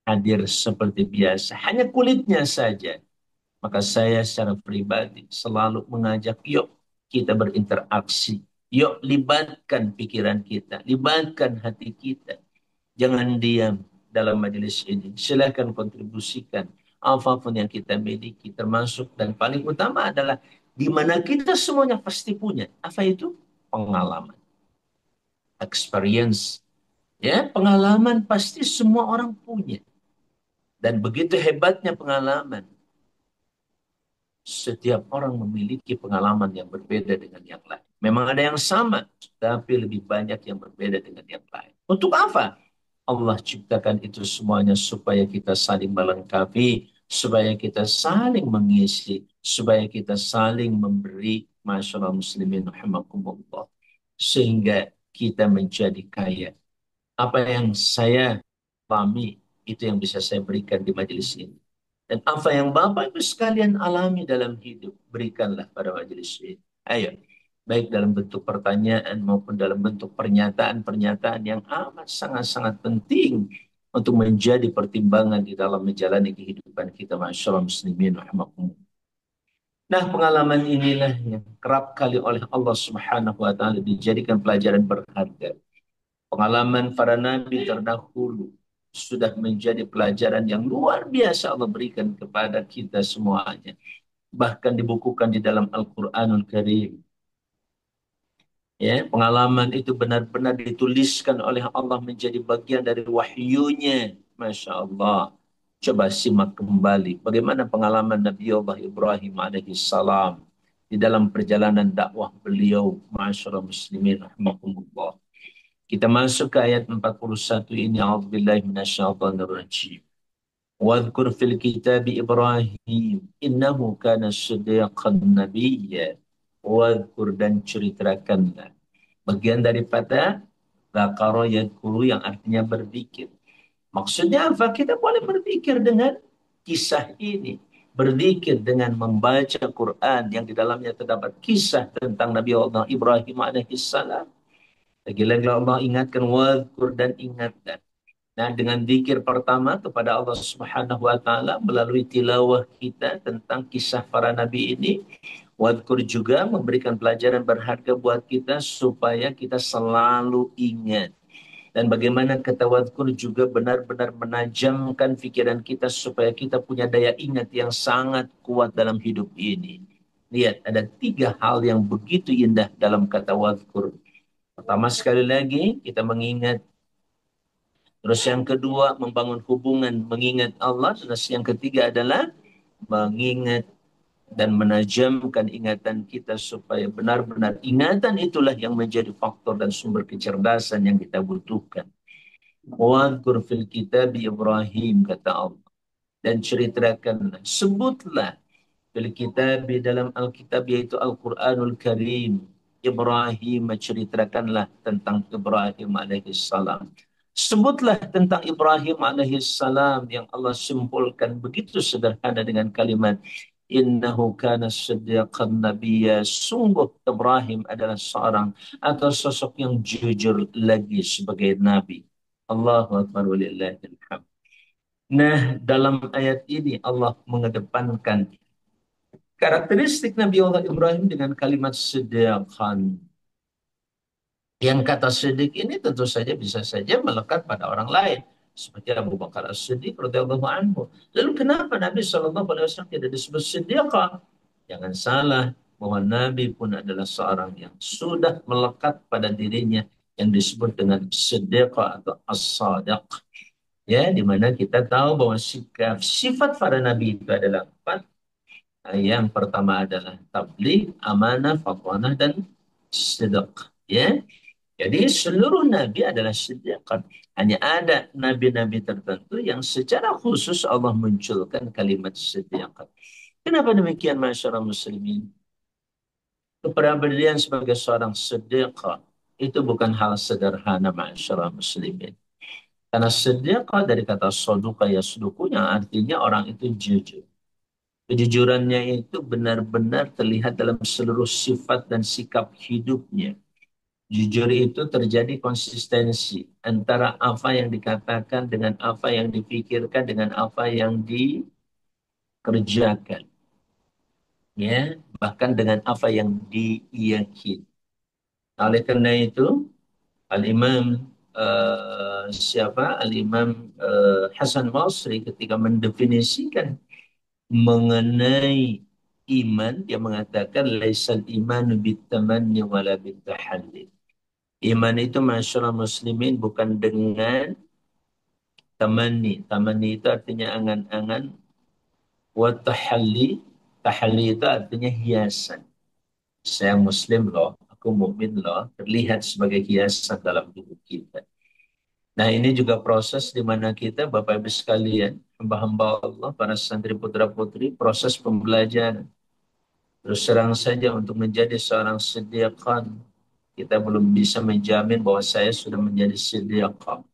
Speaker 4: hadir seperti biasa, hanya kulitnya saja. Maka saya secara pribadi selalu mengajak, yuk kita berinteraksi. Yuk libatkan pikiran kita, libatkan hati kita. Jangan diam dalam majelis ini. Silakan kontribusikan apapun yang kita miliki, termasuk dan paling utama adalah di mana kita semuanya pasti punya. Apa itu? Pengalaman, experience. Ya, pengalaman pasti semua orang punya. Dan begitu hebatnya pengalaman. Setiap orang memiliki pengalaman yang berbeda dengan yang lain. Memang ada yang sama, tapi lebih banyak yang berbeda dengan yang lain. Untuk apa? Allah ciptakan itu semuanya supaya kita saling melengkapi, supaya kita saling mengisi, supaya kita saling memberi. Masyaallah muslimin rahimakumullah. Sehingga kita menjadi kaya. Apa yang saya pahami, itu yang bisa saya berikan di majelis ini. Dan apa yang Bapak Ibu sekalian alami dalam hidup, berikanlah pada majelis ini. Ayo, baik dalam bentuk pertanyaan maupun dalam bentuk pernyataan-pernyataan yang amat sangat-sangat penting untuk menjadi pertimbangan di dalam menjalani kehidupan kita. Masyaallah muslimin rahimakumullah. Nah, pengalaman inilah yang kerap kali oleh Allah Subhanahu wa taala dijadikan pelajaran berharga. Pengalaman para nabi terdahulu sudah menjadi pelajaran yang luar biasa Allah berikan kepada kita semuanya. Bahkan dibukukan di dalam Al-Quranul Karim. Ya, pengalaman itu benar-benar dituliskan oleh Allah menjadi bagian dari wahyunya. Masya Allah. Coba simak kembali bagaimana pengalaman Nabi Allah Ibrahim alaihissalam di dalam perjalanan dakwah beliau. Masya Allah muslimin rahmatullah. Kita masuk ke ayat 41 ini. A'udzubillahi minasyaitonirrajim. Wadhkur fil kitab Ibrahim innahu kana siddiqan nabiyya. Wadhkur dan ceritakanlah. Bagian daripada Dzakara yadhkuru yang artinya berzikir. Maksudnya apa? Kita boleh berzikir dengan kisah ini. Berzikir dengan membaca Quran yang di dalamnya terdapat kisah tentang Nabi Allah Ibrahim alaihissalam. Lagi-lagi Allah ingatkan wadhkur dan ingatkan. Nah, dengan zikir pertama kepada Allah Subhanahu wa taala melalui tilawah kita tentang kisah para nabi ini, wadhkur juga memberikan pelajaran berharga buat kita supaya kita selalu ingat. Dan bagaimana kata wadhkur juga benar-benar menajamkan pikiran kita supaya kita punya daya ingat yang sangat kuat dalam hidup ini. Lihat, ada 3 hal yang begitu indah dalam kata wadhkur. Pertama sekali lagi, kita mengingat. Terus yang kedua, membangun hubungan, mengingat Allah. Terus yang ketiga adalah mengingat dan menajamkan ingatan kita supaya benar-benar ingatan itulah yang menjadi faktor dan sumber kecerdasan yang kita butuhkan. Wadhkur fil kitab Ibrahim, kata Allah. Dan ceritakanlah, sebutlah fil kitab dalam Alkitab yaitu Al-Quranul Karim. Ibrahim, menceritakanlah tentang Ibrahim alaihissalam. Sebutlah tentang Ibrahim alaihissalam yang Allah simpulkan begitu sederhana dengan kalimat Innahu kana siddiqan nabiyya. Sungguh Ibrahim adalah seorang atau sosok yang jujur lagi sebagai nabi. Allahu Akbar walillahil hamd. Nah, dalam ayat ini Allah mengedepankan karakteristik Nabi Allah Ibrahim dengan kalimat siddiqan. Yang kata siddiq ini tentu saja bisa saja melekat pada orang lain. Seperti Abu Bakar As-Siddiq radhiyallahu anhu. Lalu kenapa Nabi SAW tidak disebut siddiqah? Jangan salah bahwa Nabi pun adalah seorang yang sudah melekat pada dirinya yang disebut dengan siddiqah atau as-sadiq. Ya, di mana kita tahu bahwa sikap sifat para nabi itu adalah 4. Yang pertama adalah tabligh, amanah, fatwanah, dan sidq. Ya, jadi seluruh nabi adalah siddiq. Hanya ada nabi-nabi tertentu yang secara khusus Allah munculkan kalimat siddiq. Kenapa demikian, masyarakat muslimin? Kepribadian sebagai seorang siddiq itu bukan hal sederhana, masyarakat muslimin. Karena siddiqah dari kata soduka ya sudukunya artinya orang itu jujur. Kejujurannya itu benar-benar terlihat dalam seluruh sifat dan sikap hidupnya. Jujur itu terjadi konsistensi antara apa yang dikatakan dengan apa yang dipikirkan dengan apa yang dikerjakan. Ya, bahkan dengan apa yang diyakini. Oleh karena itu, Al-Imam Al-Imam Hasan Basri ketika mendefinisikan mengenai iman, dia mengatakan laisal iman bitamanni wala bitahalli. Iman itu masyarakat muslimin bukan dengan tamanni. Tamanni itu artinya angan-angan. Wa tahalli, tahalli itu artinya hiasan. Saya muslim loh, aku aku mukmin loh, terlihat sebagai hiasan dalam hidup kita. Nah, ini juga proses di mana kita, Bapak Ibu sekalian, hamba-hamba Allah, para santri putra-putri, proses pembelajaran. Terus terang saja untuk menjadi seorang siddiqan, kita belum bisa menjamin bahwa saya sudah menjadi siddiqan.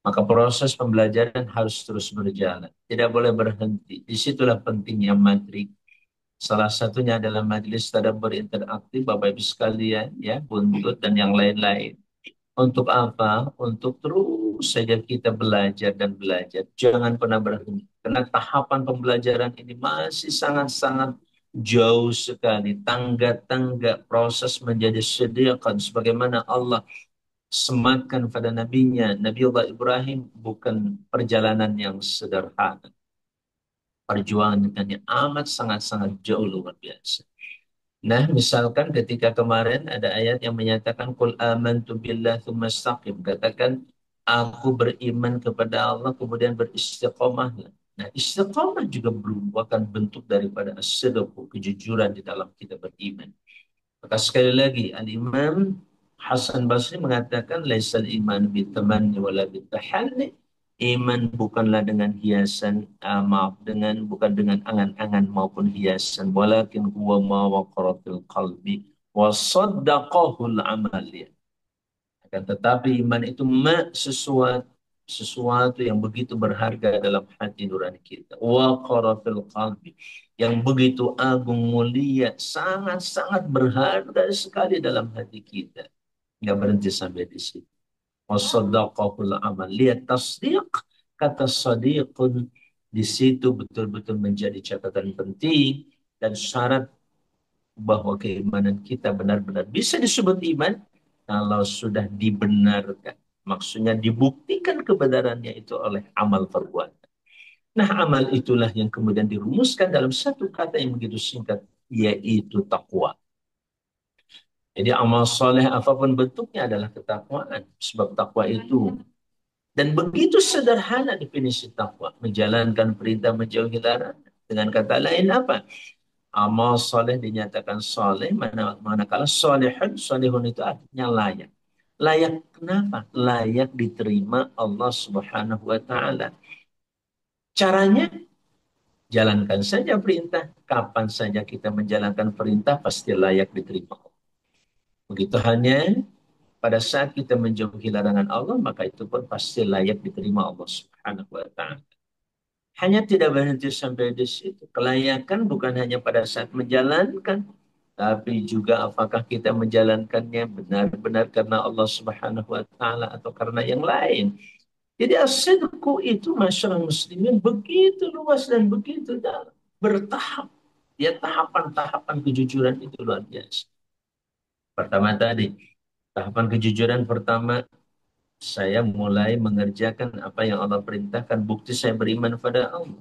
Speaker 4: Maka proses pembelajaran harus terus berjalan. Tidak boleh berhenti. Disitulah pentingnya materi. Salah satunya adalah majelis tadabbur interaktif, Bapak Ibu sekalian, ya, buntut dan yang lain-lain. Untuk apa? Untuk terus saja kita belajar dan belajar. Jangan pernah berhenti. Karena tahapan pembelajaran ini masih sangat-sangat jauh sekali. Tangga-tangga proses menjadi sediakan. Sebagaimana Allah sematkan pada nabinya, Nabiullah Ibrahim, bukan perjalanan yang sederhana. Perjuangannya amat sangat-sangat jauh luar biasa. Nah, misalkan ketika kemarin ada ayat yang menyatakan qul amantu billah tsumma istaqim. Katakan aku beriman kepada Allah kemudian beristiqomahlah. Nah, istiqomah juga merupakan bentuk daripada as-sidq, kejujuran di dalam kita beriman. Maka sekali lagi Al-Imam Hasan Basri mengatakan laisal iman bitamanni wala bitahalli. Iman bukanlah dengan hiasan, maaf, bukan dengan angan-angan maupun hiasan, walakin huwa ma waqaratil qalbi wa saddaqahul amal. Ya. Akan tetapi iman itu sesuatu yang begitu berharga dalam hati nurani kita. Waqara fil qalbi, yang begitu agung mulia, sangat-sangat berharga sekali dalam hati kita. Nggak berhenti sampai di situ. Wasadaqahul amal. Lihat tasdiq, kata sadiqun di situ betul-betul menjadi catatan penting dan syarat bahwa keimanan kita benar-benar bisa disebut iman kalau sudah dibenarkan. Maksudnya dibuktikan kebenarannya itu oleh amal perbuatan. Nah, amal itulah yang kemudian dirumuskan dalam satu kata yang begitu singkat, yaitu takwa. Jadi amal soleh apapun bentuknya adalah ketakwaan. Sebab takwa itu, dan begitu sederhana definisi takwa, menjalankan perintah menjauhi larangan. Dengan kata lain apa? Amal soleh dinyatakan soleh, manakala solehun itu artinya layak. Layak kenapa? Layak diterima Allah Subhanahu wa Ta'ala. Caranya, jalankan saja perintah. Kapan saja kita menjalankan perintah, pasti layak diterima. Begitu hanya pada saat kita menjauhi larangan Allah, maka itu pun pasti layak diterima Allah Subhanahu wa Ta'ala. Hanya tidak berhenti sampai di situ. Kelayakan bukan hanya pada saat menjalankan, tapi juga apakah kita menjalankannya benar-benar karena Allah Subhanahu wa Ta'ala atau karena yang lain. Jadi as-sidqu itu masyarakat muslimin begitu luas dan begitu dalam, bertahap. Ya, tahapan-tahapan kejujuran itu luar biasa. Pertama tadi, tahapan kejujuran pertama, saya mulai mengerjakan apa yang Allah perintahkan, bukti saya beriman pada Allah.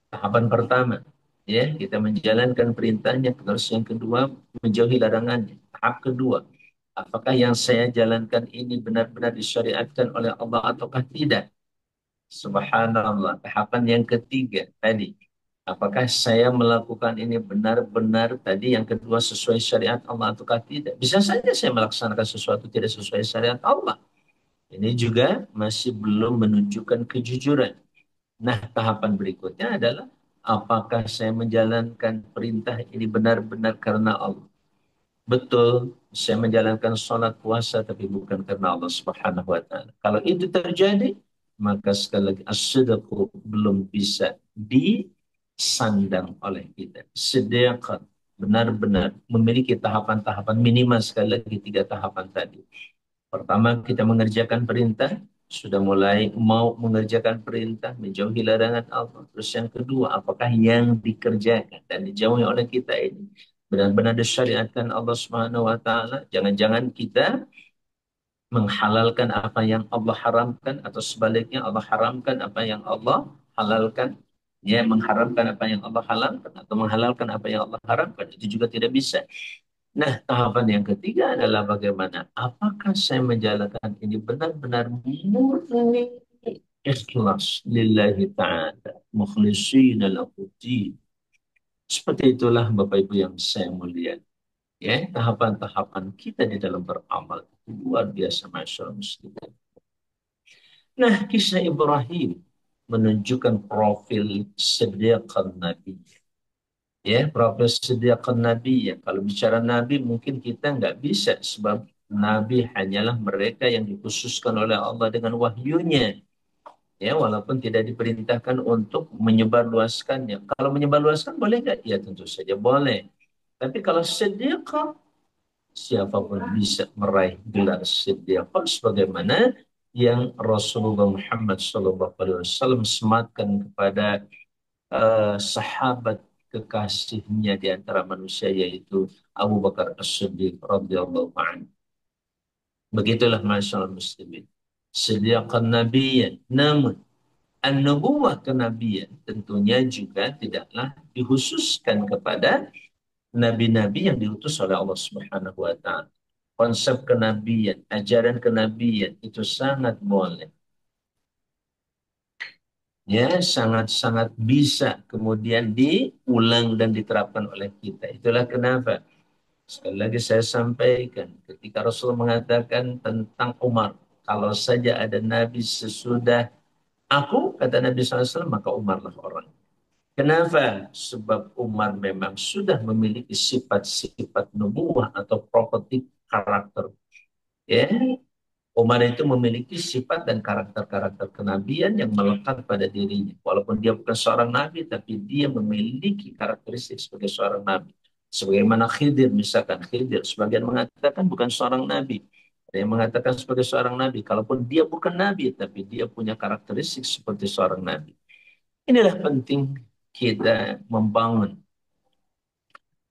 Speaker 4: Tahapan pertama, ya, kita menjalankan perintahnya. Terus yang kedua, menjauhi larangannya. Tahap kedua, apakah yang saya jalankan ini benar-benar disyariatkan oleh Allah ataukah tidak? Subhanallah. Tahapan yang ketiga tadi, apakah saya melakukan ini benar-benar tadi yang kedua sesuai syariat Allah ataukah tidak? Bisa saja saya melaksanakan sesuatu tidak sesuai syariat Allah. Ini juga masih belum menunjukkan kejujuran. Nah, tahapan berikutnya adalah apakah saya menjalankan perintah ini benar-benar karena Allah. Betul, saya menjalankan sholat puasa tapi bukan karena Allah Subhanahu wa Ta'ala. Kalau itu terjadi, maka sekali lagi as-sidqu belum bisa disandang oleh kita. Sediakan benar-benar memiliki tahapan-tahapan minimal, sekali lagi 3 tahapan tadi. Pertama, kita mengerjakan perintah, sudah mulai mau mengerjakan perintah, menjauhi larangan Allah. Terus yang kedua, apakah yang dikerjakan dan dijauhi oleh kita ini benar-benar disyariatkan Allah Subhanahu wa Ta'ala? Jangan-jangan kita menghalalkan apa yang Allah haramkan, atau sebaliknya Allah haramkan apa yang Allah halalkan. Ya, mengharamkan apa yang Allah halalkan atau menghalalkan apa yang Allah haramkan, itu juga tidak bisa. Nah, tahapan yang ketiga adalah bagaimana? Apakah saya menjalankan ini benar-benar murni ikhlas lillahi ta'ala, mukhlishina lahu din. Seperti itulah Bapak Ibu yang saya muliakan. Ya, tahapan-tahapan kita di dalam beramal itu luar biasa, masyaallah muslimin. Nah, kisah Ibrahim menunjukkan profil sediakan Nabi. Ya, profil sediakan Nabi ya. Kalau bicara Nabi mungkin kita nggak bisa sebab Nabi hanyalah mereka yang dikhususkan oleh Allah dengan wahyunya. Ya, walaupun tidak diperintahkan untuk menyebarluaskannya. Kalau menyebarluaskan boleh nggak? Ya tentu saja boleh. Tapi kalau sedekah, siapapun bisa meraih gelar sedekah sebagaimana yang Rasulullah Muhammad SAW sematkan kepada sahabat kekasihnya di antara manusia yaitu Abu Bakar As-Siddiq radhiyallahu anhu. Begitulah masyaallah muslimin. Sediakan nabiyan, namun an-nubuwah kenabian tentunya juga tidaklah dikhususkan kepada nabi-nabi yang diutus oleh Allah Subhanahu wa taala. Konsep kenabian, ajaran kenabian itu sangat boleh. Ya, sangat-sangat bisa kemudian diulang dan diterapkan oleh kita. Itulah kenapa sekali lagi saya sampaikan ketika Rasul mengatakan tentang Umar, kalau saja ada nabi sesudah aku, kata Nabi SAW, maka Umarlah orang. Kenapa? Sebab Umar memang sudah memiliki sifat-sifat nubuah atau properti karakter. Ya, Umar itu memiliki sifat dan karakter-karakter kenabian yang melekat pada dirinya. Walaupun dia bukan seorang nabi, tapi dia memiliki karakteristik sebagai seorang nabi. Sebagaimana Khidir, misalkan Khidir, sebagian mengatakan bukan seorang nabi. Ada yang mengatakan sebagai seorang nabi. Kalaupun dia bukan nabi, tapi dia punya karakteristik seperti seorang nabi. Inilah penting kita membangun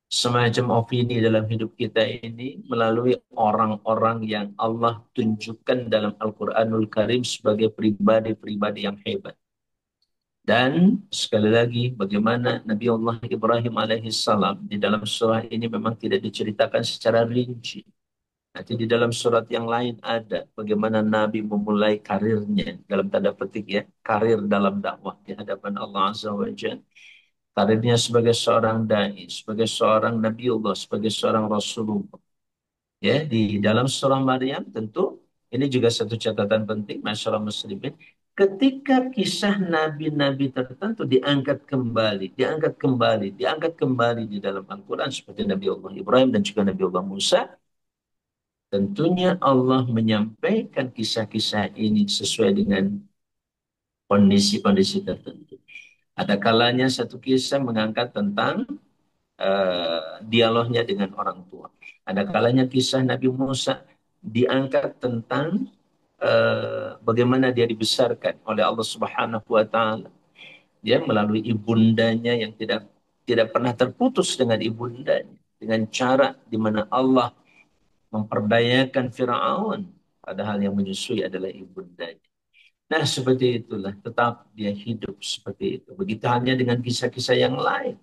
Speaker 4: semacam opini dalam hidup kita ini melalui orang-orang yang Allah tunjukkan dalam Al-Quranul Karim sebagai pribadi-pribadi yang hebat. Dan sekali lagi bagaimana Nabi Allah Ibrahim alaihissalam di dalam surah ini memang tidak diceritakan secara rinci. Nanti di dalam surat yang lain ada bagaimana Nabi memulai karirnya dalam tanda petik ya, karir dalam dakwah di hadapan Allah Azza wa Jalla. Karirnya sebagai seorang dai, sebagai seorang Nabiullah, sebagai seorang Rasulullah. Ya, di dalam surah Maryam tentu ini juga satu catatan penting masyarakat muslimin. Ketika kisah nabi-nabi tertentu diangkat kembali, diangkat kembali, diangkat kembali di dalam Al-Quran seperti Nabi Allah Ibrahim dan juga Nabi Allah Musa, tentunya Allah menyampaikan kisah-kisah ini sesuai dengan kondisi-kondisi tertentu. Ada kalanya satu kisah mengangkat tentang dialognya dengan orang tua. Ada kalanya kisah Nabi Musa diangkat tentang bagaimana dia dibesarkan oleh Allah Subhanahu wa taala. Dia melalui ibundanya yang tidak pernah terputus dengan ibundanya dengan cara di mana Allah memperdayakan Firaun padahal yang menyusui adalah ibundanya. Nah, seperti itulah tetap dia hidup seperti itu. Begitu halnya dengan kisah-kisah yang lain.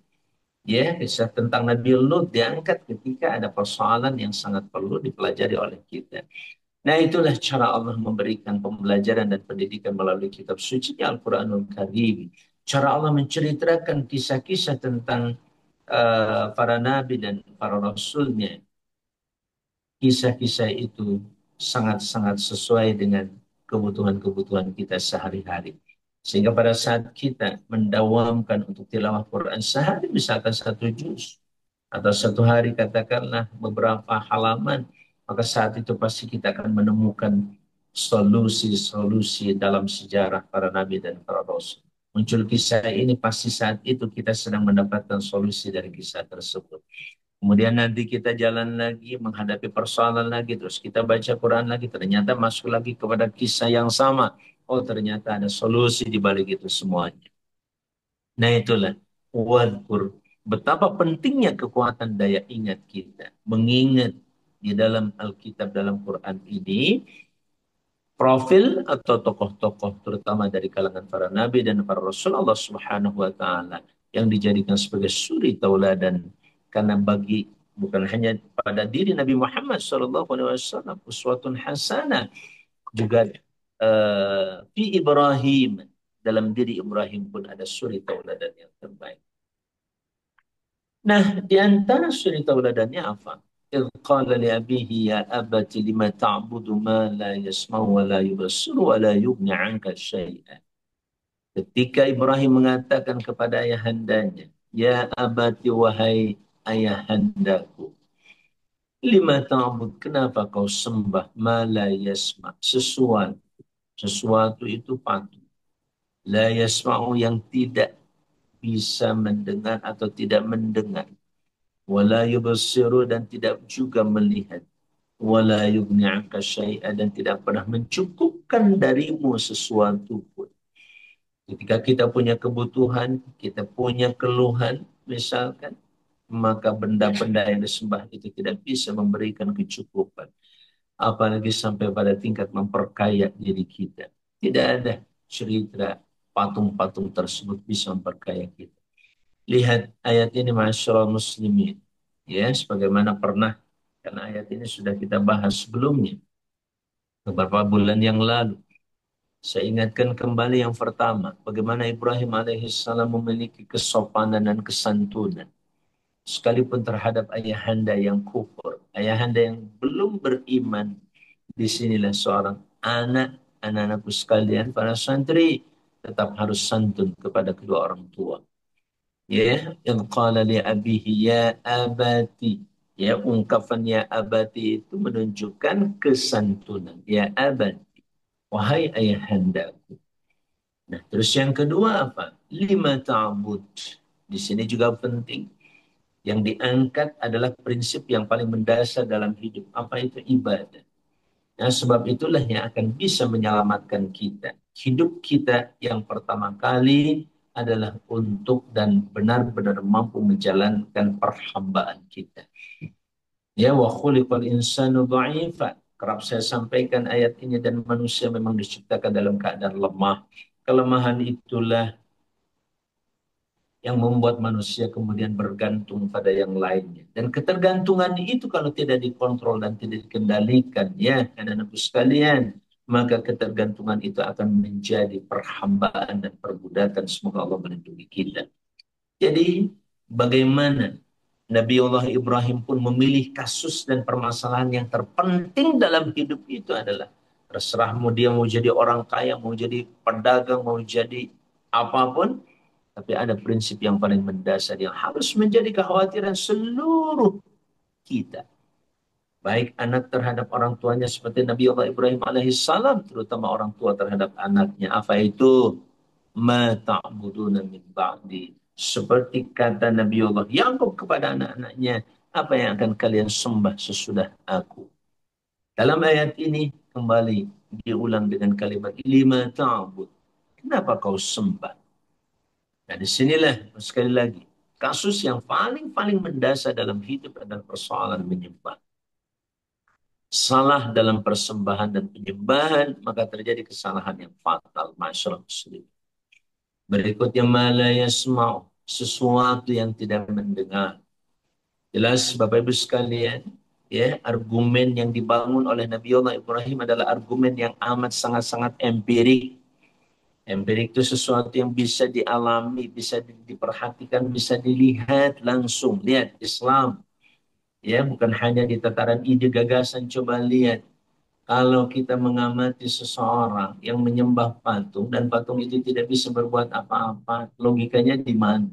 Speaker 4: Ya, kisah tentang Nabi Lut diangkat ketika ada persoalan yang sangat perlu dipelajari oleh kita. Nah, itulah cara Allah memberikan pembelajaran dan pendidikan melalui kitab suci Al-Quranul Karim. Cara Allah menceritakan kisah-kisah tentang para nabi dan para rasulnya. Kisah-kisah itu sangat-sangat sesuai dengan kebutuhan-kebutuhan kita sehari-hari. Sehingga pada saat kita mendawamkan untuk tilawah Quran sehari misalkan satu juz atau satu hari katakanlah beberapa halaman, maka saat itu pasti kita akan menemukan solusi-solusi dalam sejarah para nabi dan para rasul. Muncul kisah ini pasti saat itu kita sedang mendapatkan solusi dari kisah tersebut. Kemudian nanti kita jalan lagi, menghadapi persoalan lagi, terus kita baca Quran lagi, ternyata masuk lagi kepada kisah yang sama. Oh, ternyata ada solusi di balik itu semuanya. Nah, itulah wadkur. Betapa pentingnya kekuatan daya ingat kita. Mengingat di dalam Alkitab, dalam Quran ini, profil atau tokoh-tokoh terutama dari kalangan para nabi dan para rasul Allah Subhanahu wa taala yang dijadikan sebagai suri tauladan karena bagi bukan hanya pada diri Nabi Muhammad sallallahu alaihi wasallam uswatun hasanah juga fi Ibrahim dalam diri Ibrahim pun ada suri tauladan yang terbaik. Nah, di antara suri tauladannya apa? إذ قال لأبيه يا أبت لم تعبد ما لا يسمع ولا يبصر ولا يغني عنك شيئا. Ketika Ibrahim mengatakan kepada ayahandanya, ya abati wahai ayahandaku, lima ta'bud, kenapa kau sembah ma la yasma, sesuatu. Sesuatu itu patung. La yasma'u, yang tidak bisa mendengar atau tidak mendengar. Wala yubsiru, dan tidak juga melihat. Wala yughni 'anka syai'a, dan tidak pernah mencukupkan darimu sesuatu pun. Ketika kita punya kebutuhan, kita punya keluhan, misalkan, maka benda-benda yang disembah itu tidak bisa memberikan kecukupan. Apalagi sampai pada tingkat memperkaya diri kita. Tidak ada cerita patung-patung tersebut bisa memperkaya kita. Lihat ayat ini, masyaallah muslimin. Ya, sebagaimana pernah, karena ayat ini sudah kita bahas sebelumnya, beberapa bulan yang lalu. Saya ingatkan kembali yang pertama, bagaimana Ibrahim alaihissalam memiliki kesopanan dan kesantunan. Sekalipun terhadap ayahanda yang kufur, ayahanda yang belum beriman. Disinilah seorang anak-anakku sekalian, para santri, tetap harus santun kepada kedua orang tua. Ya, yang qala li abihi ya abati. Ya, ungkapan ya abati itu menunjukkan kesantunan. Ya abati, wahai ayahandaku. Nah, terus yang kedua apa? Lima ta'bud. Di sini juga penting. Yang diangkat adalah prinsip yang paling mendasar dalam hidup. Apa itu? Ibadah. Nah, sebab itulah yang akan bisa menyelamatkan kita. Hidup kita yang pertama kali adalah untuk dan benar-benar mampu menjalankan perhambaan kita. Ya, wa khuliqal insanu dha'ifa. Kerap saya sampaikan ayat ini, dan manusia memang diciptakan dalam keadaan lemah. Kelemahan itulah yang membuat manusia kemudian bergantung pada yang lainnya. Dan ketergantungan itu kalau tidak dikontrol dan tidak dikendalikan, ya anak-anakku sekalian, maka ketergantungan itu akan menjadi perhambaan dan perbudakan. Semoga Allah melindungi kita. Jadi bagaimana Nabiullah Ibrahim pun memilih kasus dan permasalahan yang terpenting dalam hidup itu adalah, terserah mau dia mau jadi orang kaya, mau jadi pedagang, mau jadi apapun, tapi ada prinsip yang paling mendasar yang harus menjadi kekhawatiran seluruh kita. Baik anak terhadap orang tuanya seperti Nabi Allah Ibrahim alaihissalam, terutama orang tua terhadap anaknya. Apa itu? Ma ta'buduna min ba'di. Seperti kata Nabi Allah Yakub kepada anak-anaknya, apa yang akan kalian sembah sesudah aku? Dalam ayat ini kembali diulang dengan kalimat lima ta'bud. Kenapa kau sembah? Nah, disinilah sekali lagi kasus yang paling mendasar dalam hidup adalah persoalan menyembah. Salah dalam persembahan dan penyembahan, maka terjadi kesalahan yang fatal. Masyaallah muslim. Berikutnya mala yasma'u, sesuatu yang tidak mendengar. Jelas Bapak Ibu sekalian, ya, argumen yang dibangun oleh Nabi Allah Ibrahim adalah argumen yang amat sangat-sangat empirik. Empirik itu sesuatu yang bisa dialami, bisa diperhatikan, bisa dilihat langsung. Lihat Islam, ya, bukan hanya di tataran ide gagasan. Coba lihat, kalau kita mengamati seseorang yang menyembah patung dan patung itu tidak bisa berbuat apa-apa, logikanya di mana?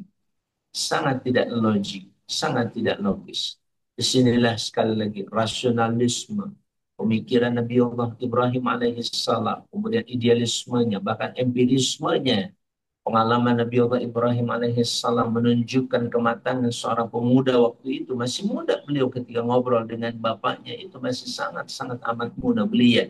Speaker 4: Sangat tidak logik, sangat tidak logis. Disinilah sekali lagi rasionalisme, pemikiran Nabi Allah Ibrahim alaihissalam, kemudian idealismenya, bahkan empirismenya. Pengalaman Nabi Allah Ibrahim alaihissalam menunjukkan kematangan seorang pemuda waktu itu. Masih muda beliau ketika ngobrol dengan bapaknya, itu masih sangat-sangat amat muda beliau.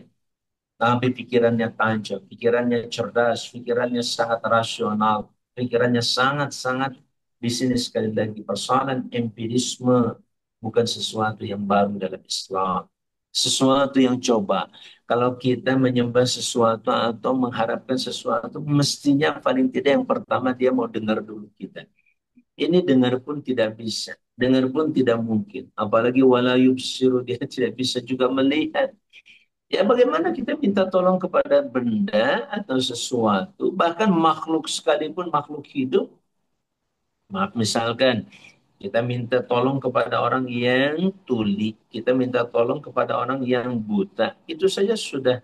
Speaker 4: Tapi pikirannya tajam, pikirannya cerdas, pikirannya sangat rasional, pikirannya sangat-sangat, di sini sekali lagi persoalan empirisme bukan sesuatu yang baru dalam Islam. Sesuatu yang coba. Kalau kita menyembah sesuatu atau mengharapkan sesuatu, mestinya paling tidak yang pertama dia mau dengar dulu kita. Ini dengar pun tidak bisa. Dengar pun tidak mungkin. Apalagi wala yubsiru, dia tidak bisa juga melihat. Ya bagaimana kita minta tolong kepada benda atau sesuatu, bahkan makhluk sekalipun, makhluk hidup. Maaf, misalkan Kita minta tolong kepada orang yang tuli, kita minta tolong kepada orang yang buta. Itu saja sudah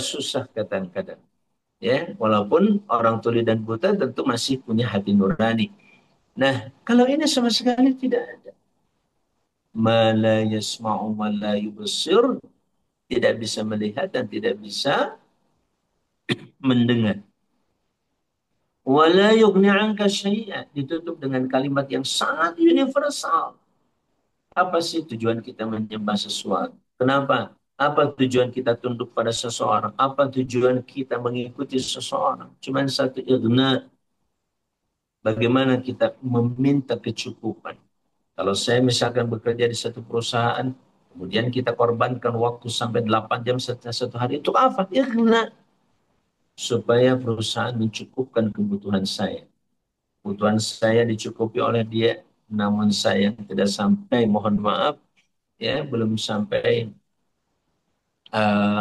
Speaker 4: susah kadang-kadang. Ya, walaupun orang tuli dan buta tentu masih punya hati nurani. Nah, kalau ini sama sekali tidak ada. Ma la yasma'u ma la yubsir, tidak bisa melihat dan tidak bisa mendengar. Wala yughni 'anka syai'a, ditutup dengan kalimat yang sangat universal. Apa sih tujuan kita menyembah sesuatu? Kenapa? Apa tujuan kita tunduk pada seseorang? Apa tujuan kita mengikuti seseorang? Cuman satu, ighna. Bagaimana kita meminta kecukupan. Kalau saya misalkan bekerja di satu perusahaan, kemudian kita korbankan waktu sampai 8 jam setiap satu hari, untuk apa? Ighna. Supaya perusahaan mencukupkan kebutuhan saya. Kebutuhan saya dicukupi oleh dia, namun saya tidak sampai, mohon maaf, ya, belum sampai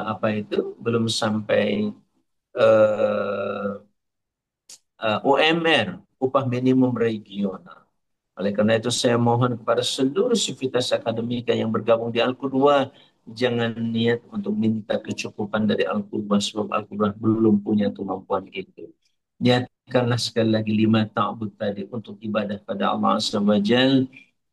Speaker 4: apa itu, belum sampai uh, UMR, upah minimum regional. Oleh karena itu saya mohon kepada seluruh sivitas akademika yang bergabung di Al-Qur'an, jangan niat untuk minta kecukupan dari Al-Qur'an, sebab Al-Qur'an belum punya kemampuan itu. Niatkanlah sekali lagi 5 ta'bud tadi untuk ibadah pada Allah Azza wa Jal.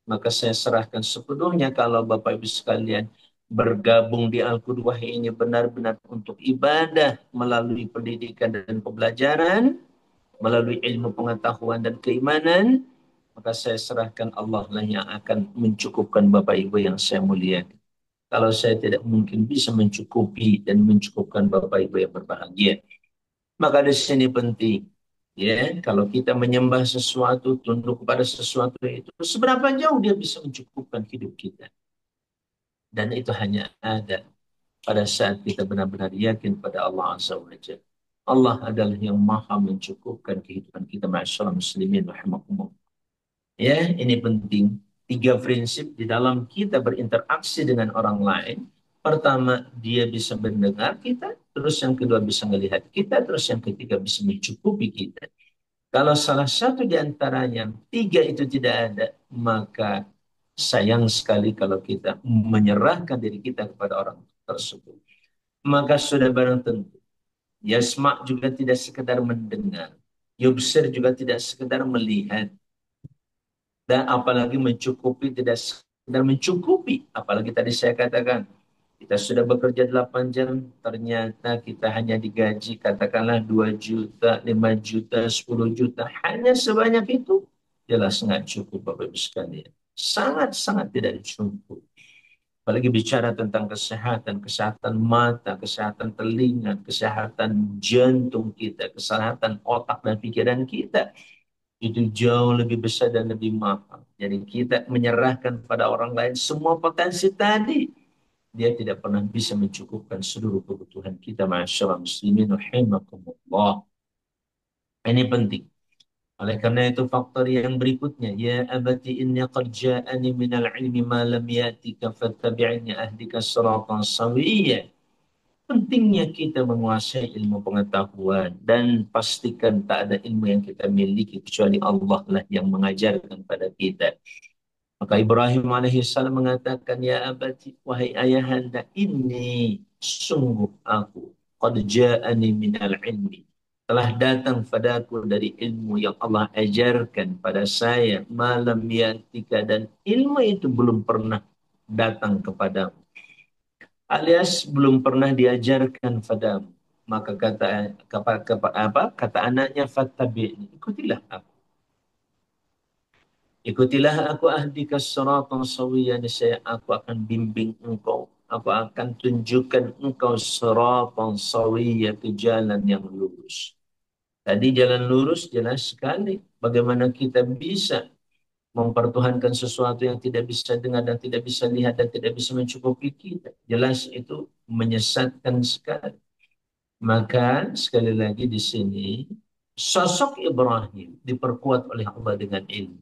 Speaker 4: Maka saya serahkan sepenuhnya kalau Bapak Ibu sekalian bergabung di Al-Qur'an ini benar-benar untuk ibadah melalui pendidikan dan pembelajaran, melalui ilmu pengetahuan dan keimanan, maka saya serahkan Allah lah yang akan mencukupkan Bapak Ibu yang saya muliakan. Kalau saya tidak mungkin bisa mencukupi dan mencukupkan Bapak Ibu yang berbahagia. Maka di sini penting, ya, kalau kita menyembah sesuatu, tunduk kepada sesuatu itu, seberapa jauh dia bisa mencukupkan hidup kita. Dan itu hanya ada pada saat kita benar-benar yakin pada Allah Azza wa Jalla. Allah adalah yang maha mencukupkan kehidupan kita, masyarakat muslimin rahimakumullah. Ya, ini penting. 3 prinsip di dalam kita berinteraksi dengan orang lain. Pertama, dia bisa mendengar kita. Terus yang kedua bisa melihat kita. Terus yang ketiga bisa mencukupi kita. Kalau salah satu di antaranya, 3 itu tidak ada, maka sayang sekali kalau kita menyerahkan diri kita kepada orang tersebut. Maka sudah barang tentu. Yasma' juga tidak sekedar mendengar. Yubsir juga tidak sekedar melihat. Dan apalagi mencukupi, tidak sekedar mencukupi. Apalagi tadi saya katakan, kita sudah bekerja 8 jam, ternyata kita hanya digaji katakanlah 2 juta, 5 juta, 10 juta. Hanya sebanyak itu, jelas nggak cukup Bapak Ibu sekalian. Sangat-sangat tidak cukup. Apalagi bicara tentang kesehatan, kesehatan mata, kesehatan telinga, kesehatan jantung kita, kesehatan otak dan pikiran kita, itu jauh lebih besar dan lebih mahal. Jadi kita menyerahkan pada orang lain semua potensi tadi, dia tidak pernah bisa mencukupkan seluruh kebutuhan kita, masyarakat muslimin rahimakumullah. Ini penting. Oleh karena itu faktor yang berikutnya, ya abati inni qad ja'ani minal ilmi ma lam yatika fattabi'ni ahdika siratan sawiyya. Pentingnya kita menguasai ilmu pengetahuan dan pastikan tak ada ilmu yang kita miliki kecuali Allah lah yang mengajarkan pada kita. Maka Ibrahim alaihissalam mengatakan, ya abati, wahai ayahanda, ini sungguh aku, qad ja'ani minal ilmi, telah datang padaku dari ilmu yang Allah ajarkan pada saya, malam yatika, dan ilmu itu belum pernah datang kepadamu, alias belum pernah diajarkan padamu. Maka kata anaknya, fattabi'ni, ikutilah aku. Ikutilah aku, ahdika siratan sawiyyan, saya aku akan bimbing engkau. Aku akan tunjukkan engkau siratan sawiyyan, ke jalan yang lurus. Tadi jalan lurus jelas sekali. Bagaimana kita bisa mempertuhankan sesuatu yang tidak bisa dengar dan tidak bisa lihat dan tidak bisa mencukupi kita. Jelas itu menyesatkan sekali. Maka sekali lagi di sini, sosok Ibrahim diperkuat oleh Allah dengan ilmu.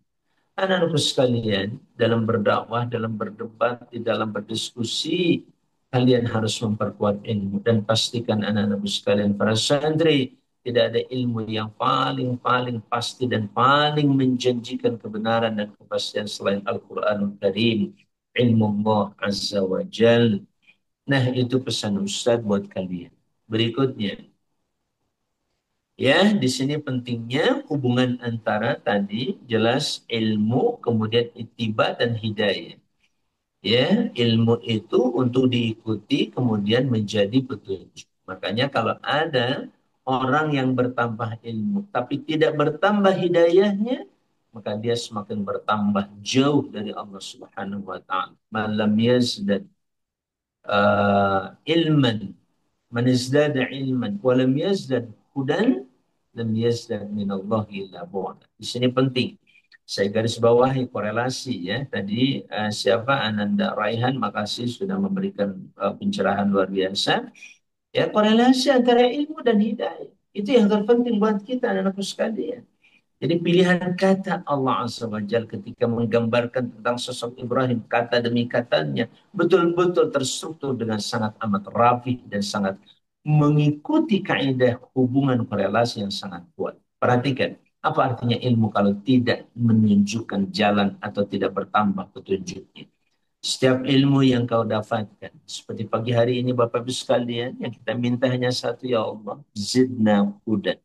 Speaker 4: Anak-anakku sekalian, dalam berdakwah, dalam berdebat, di dalam berdiskusi, kalian harus memperkuat ilmu dan pastikan anak-anakku sekalian para santri, Tidak ada ilmu yang paling pasti dan paling menjanjikan kebenaran dan kepastian selain Al-Quranul Karim. Ilmu Allah Azza wa Jal. Nah, itu pesan Ustadz buat kalian. Berikutnya, ya, di sini pentingnya hubungan antara tadi jelas ilmu, kemudian ittiba dan hidayah. Ya, ilmu itu untuk diikuti kemudian menjadi petunjuk. Makanya kalau ada orang yang bertambah ilmu tapi tidak bertambah hidayahnya, maka dia semakin bertambah jauh dari Allah Subhanahu wa taala. Man lam yazdad ilman, man izdada ilman wa lam yazdad hudan, lam yazdad min Allah illa bu'da. Di sini penting. Saya garis bawahi korelasi ya. Tadi siapa Ananda Raihan, makasih sudah memberikan pencerahan luar biasa. Ya, korelasi antara ilmu dan hidayah. Itu yang terpenting buat kita anak-anakku sekalian. Jadi pilihan kata Allah Azza wa Jalla ketika menggambarkan tentang sosok Ibrahim, kata demi katanya, betul-betul terstruktur dengan sangat amat rapi dan sangat mengikuti kaidah hubungan korelasi yang sangat kuat. Perhatikan, apa artinya ilmu kalau tidak menunjukkan jalan atau tidak bertambah petunjuknya? Setiap ilmu yang kau dapatkan, seperti pagi hari ini Bapak Ibu sekalian, yang kita minta hanya satu, ya Allah, zidna hudan.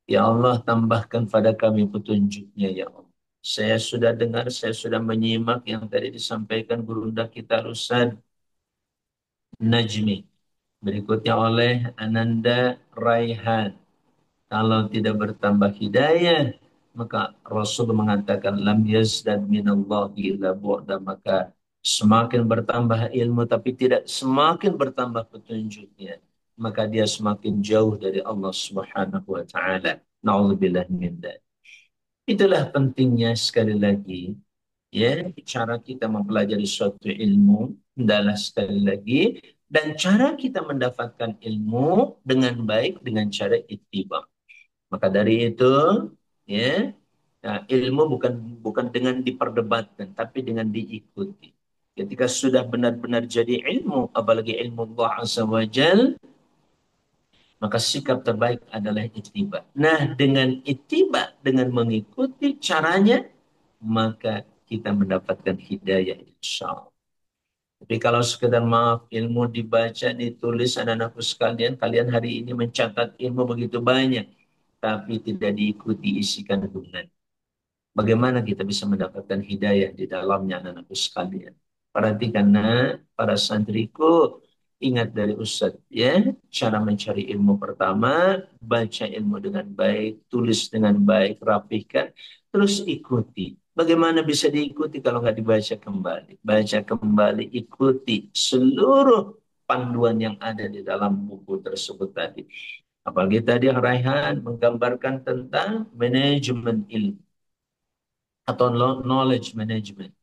Speaker 4: Ya Allah, tambahkan pada kami petunjuknya, ya Allah. Saya sudah dengar, saya sudah menyimak yang tadi disampaikan Gurunda kita Ustaz Najmi. Berikutnya oleh Ananda Raihan. Kalau tidak bertambah hidayah, maka Rasul mengatakan lam yazdad minallahi illa bu'da, maka semakin bertambah ilmu tapi tidak semakin bertambah petunjuknya, maka dia semakin jauh dari Allah Subhanahu wa taala. Nauzubillah min dzalik. Itulah pentingnya sekali lagi ya cara kita mempelajari suatu ilmu adalah sekali lagi dan cara kita mendapatkan ilmu dengan baik dengan cara ittiba. Maka dari itu, ya, nah, ilmu bukan bukan dengan diperdebatkan, tapi dengan diikuti. Ketika sudah benar-benar jadi ilmu, apalagi ilmu Allah Azza wa Jal, maka sikap terbaik adalah ittiba. Nah, dengan ittiba, dengan mengikuti caranya, maka kita mendapatkan hidayah insya Allah. Tapi kalau sekedar maaf, ilmu dibaca, ditulis, anak-anakku sekalian, kalian hari ini mencatat ilmu begitu banyak, tapi tidak diikuti isi kandungan. Bagaimana kita bisa mendapatkan hidayah di dalamnya anak-anakku sekalian? Perhatikan para santriku, ingat dari Ustadz ya, cara mencari ilmu pertama, baca ilmu dengan baik, tulis dengan baik, rapihkan, terus ikuti. Bagaimana bisa diikuti kalau nggak dibaca kembali? Baca kembali, ikuti seluruh panduan yang ada di dalam buku tersebut tadi. Apalagi tadi Raihan menggambarkan tentang manajemen ilmu atau knowledge management.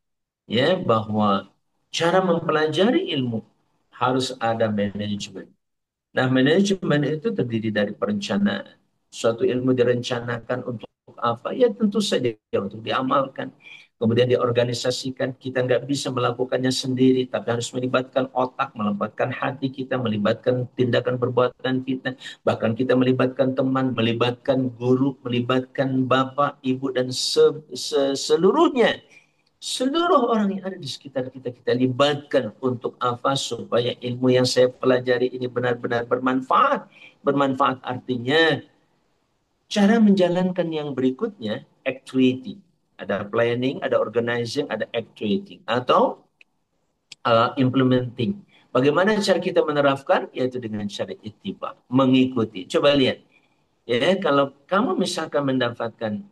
Speaker 4: Ya, bahwa cara mempelajari ilmu harus ada manajemen. Nah, manajemen itu terdiri dari perencanaan. Suatu ilmu direncanakan untuk apa? Ya tentu saja untuk diamalkan. Kemudian diorganisasikan. Kita nggak bisa melakukannya sendiri, tapi harus melibatkan otak, melibatkan hati kita, melibatkan tindakan perbuatan kita. Bahkan kita melibatkan teman, melibatkan guru, melibatkan bapak, ibu, dan seluruhnya. Seluruh orang yang ada di sekitar kita, kita libatkan untuk apa? Supaya ilmu yang saya pelajari ini benar-benar bermanfaat. Bermanfaat artinya cara menjalankan yang berikutnya, activity. Ada planning, ada organizing, ada activity. Atau implementing. Bagaimana cara kita menerapkan? Yaitu dengan cara ittiba, mengikuti. Coba lihat. Ya, kalau kamu misalkan mendapatkan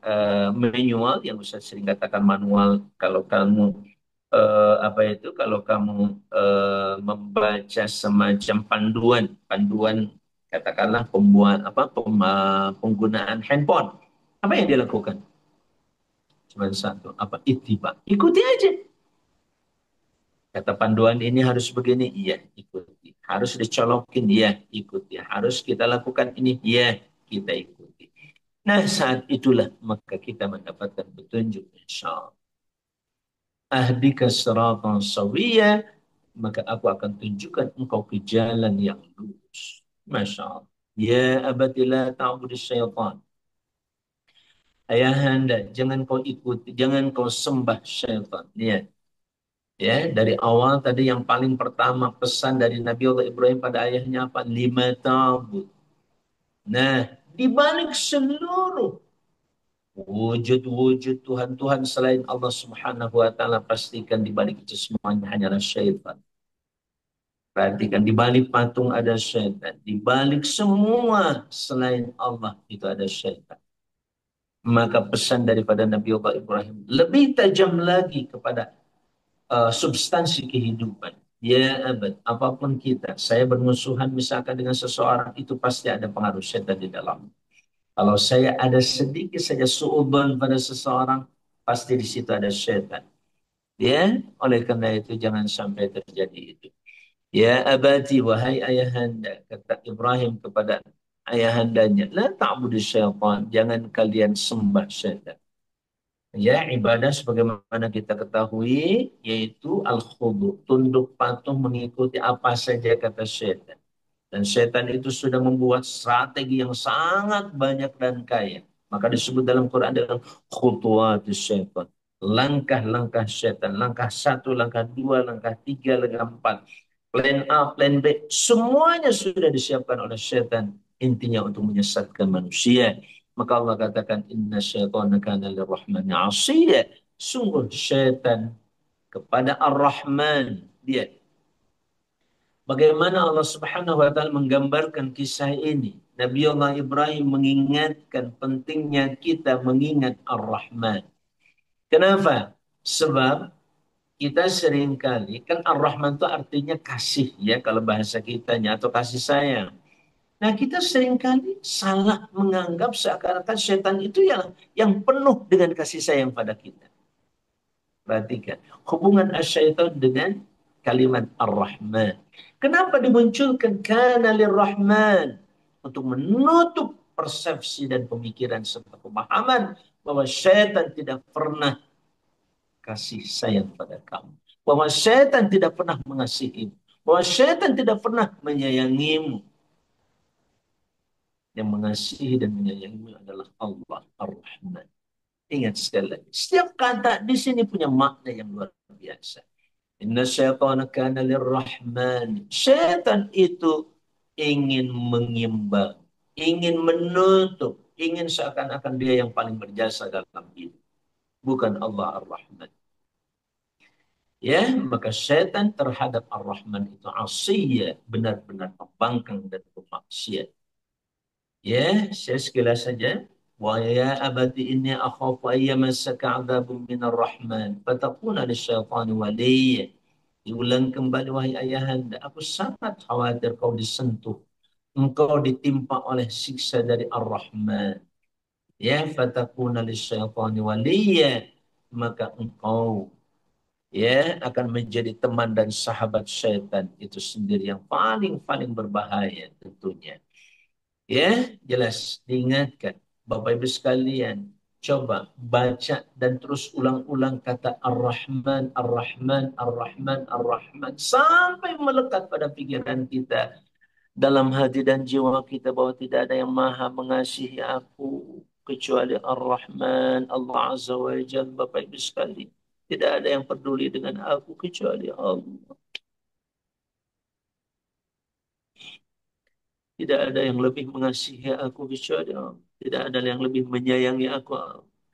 Speaker 4: manual yang Ustaz sering katakan manual, kalau kamu apa itu? Kalau kamu membaca semacam panduan, panduan katakanlah pembuat apa penggunaan handphone, apa yang dilakukan? Cuma satu, apa ittiba. Ikuti aja. Kata panduan ini harus begini, iya ikuti. Harus dicolokin, iya ikuti. Harus kita lakukan ini, iya kita ikuti. Nah, saat itulah maka kita mendapatkan petunjuk insya Allah. Ahdika siratan sawiyya, maka aku akan tunjukkan engkau ke jalan yang lurus. Masya Allah. Ya abati la ta'budis syaitan. Ayahanda, jangan kau ikuti, jangan kau sembah syaitan. Lihat. Ya, dari awal tadi yang paling pertama pesan dari Nabi Allah Ibrahim pada ayahnya apa? Lima ta'bud. Nah, di balik seluruh wujud-wujud Tuhan-Tuhan selain Allah Subhanahu wa taala, pastikan di balik itu semuanya hanyalah syaitan. Perhatikan, di balik patung ada syaitan, di balik semua selain Allah itu ada syaitan. Maka pesan daripada Nabi Allah Ibrahim lebih tajam lagi kepada substansi kehidupan. Ya abad, apapun kita, saya bermusuhan misalkan dengan seseorang, itu pasti ada pengaruh syaitan di dalam. Kalau saya ada sedikit saja suudzon pada seseorang, pasti di situ ada syaitan. Ya, oleh karena itu jangan sampai terjadi itu. Ya abati, wahai ayahanda, kata Ibrahim kepada ayahandanya, la ta'budu syaitan, jangan kalian sembah syaitan. Ya, ibadah sebagaimana kita ketahui, yaitu al-khudu, tunduk patuh mengikuti apa saja kata syaitan. Dan setan itu sudah membuat strategi yang sangat banyak dan kaya. Maka disebut dalam Quran dengan khutuwatus syaitan. Langkah-langkah setan. Langkah satu, langkah dua, langkah tiga, langkah empat. Plan A, plan B. Semuanya sudah disiapkan oleh setan. Intinya untuk menyesatkan manusia. Maka Allah katakan, inna syaitana kana lirrahmani asiyya. Sungguh syaitan kepada Ar-Rahman. Dia bagaimana Allah Subhanahu wa taala menggambarkan kisah ini. Nabi Allah Ibrahim mengingatkan pentingnya kita mengingat Ar-Rahman. Kenapa? Sebab kita seringkali, kan Ar-Rahman itu artinya kasih ya kalau bahasa kitanya, atau kasih sayang. Nah, kita seringkali salah menganggap seakan-akan setan itu yang penuh dengan kasih sayang pada kita. Perhatikan hubungan asyaitan dengan kalimat Ar-Rahman. Kenapa dimunculkan kana lir-Rahman? Untuk menutup persepsi dan pemikiran serta pemahaman bahwa syaitan tidak pernah kasih sayang pada kamu. Bahwa syaitan tidak pernah mengasihimu. Bahwa syaitan tidak pernah menyayangimu. Yang mengasihi dan menyayangimu adalah Allah Ar-Rahman. Ingat sekali lagi, setiap kata di sini punya makna yang luar biasa. Inna syaitana kana lirrahman. Syaitan itu ingin mengimbang, ingin menutup, ingin seakan-akan dia yang paling berjasa dalam hidup. Bukan Allah Ar-Rahman. Ya, maka syaitan terhadap Ar-Rahman itu asiyah, benar-benar pembangkang dan pemaksiat. Ya, saya sekilas saja. Wa ya abadi inni akhafu ayyamassaka 'adzabun minar rahman fatakuna lisyaitani waliyya. Diulang kembali, wahai ayahanda, aku sangat khawatir kau disentuh, engkau ditimpa oleh siksa dari Ar-Rahman. Ya, fatakuna lisyaitani waliyya, maka engkau ya akan menjadi teman dan sahabat syaitan itu sendiri yang paling-paling berbahaya tentunya. Ya, jelas diingatkan. Bapak Ibu sekalian, coba baca dan terus ulang-ulang kata Ar-Rahman, Ar-Rahman, Ar-Rahman, Ar-Rahman. Sampai melekat pada pikiran kita, dalam hati dan jiwa kita, bahwa tidak ada yang maha mengasihi aku kecuali Ar-Rahman, Allah Azza wa Jalla. Bapak Ibu sekalian, tidak ada yang peduli dengan aku kecuali Allah. Tidak ada yang lebih mengasihi aku kecuali Allah. Tidak ada yang lebih menyayangi aku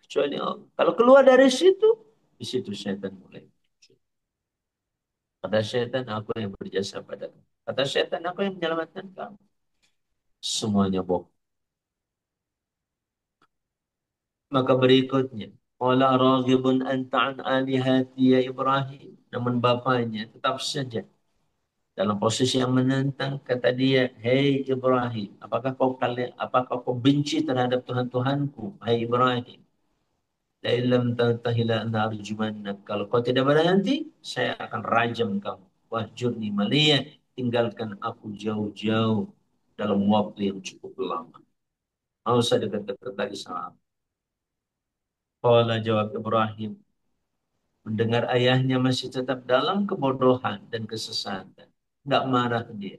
Speaker 4: kecuali Allah. Kalau keluar dari situ, di situ setan mulai muncul. Kata setan, aku yang berjasa padamu. Kata setan, aku yang menyelamatkan kamu. Semuanya bohong. Maka berikutnya, qala raghibun anta an alihati ya Ibrahim. Namun bapaknya tetap saja dalam posisi yang menentang. Kata dia, hei Ibrahim, apakah kau benci terhadap Tuhan-Tuhanku, hai Ibrahim? Lailam tantahi la narjumannak. Kalau kau tidak berhenti, saya akan rajam kamu. Wahjurni maliya, tinggalkan aku jauh-jauh dalam waktu yang cukup lama. Mau saya dekat-dekat lagi sama aku. Qala, jawab Ibrahim, mendengar ayahnya masih tetap dalam kebodohan dan kesesatan. Enggak marah dia.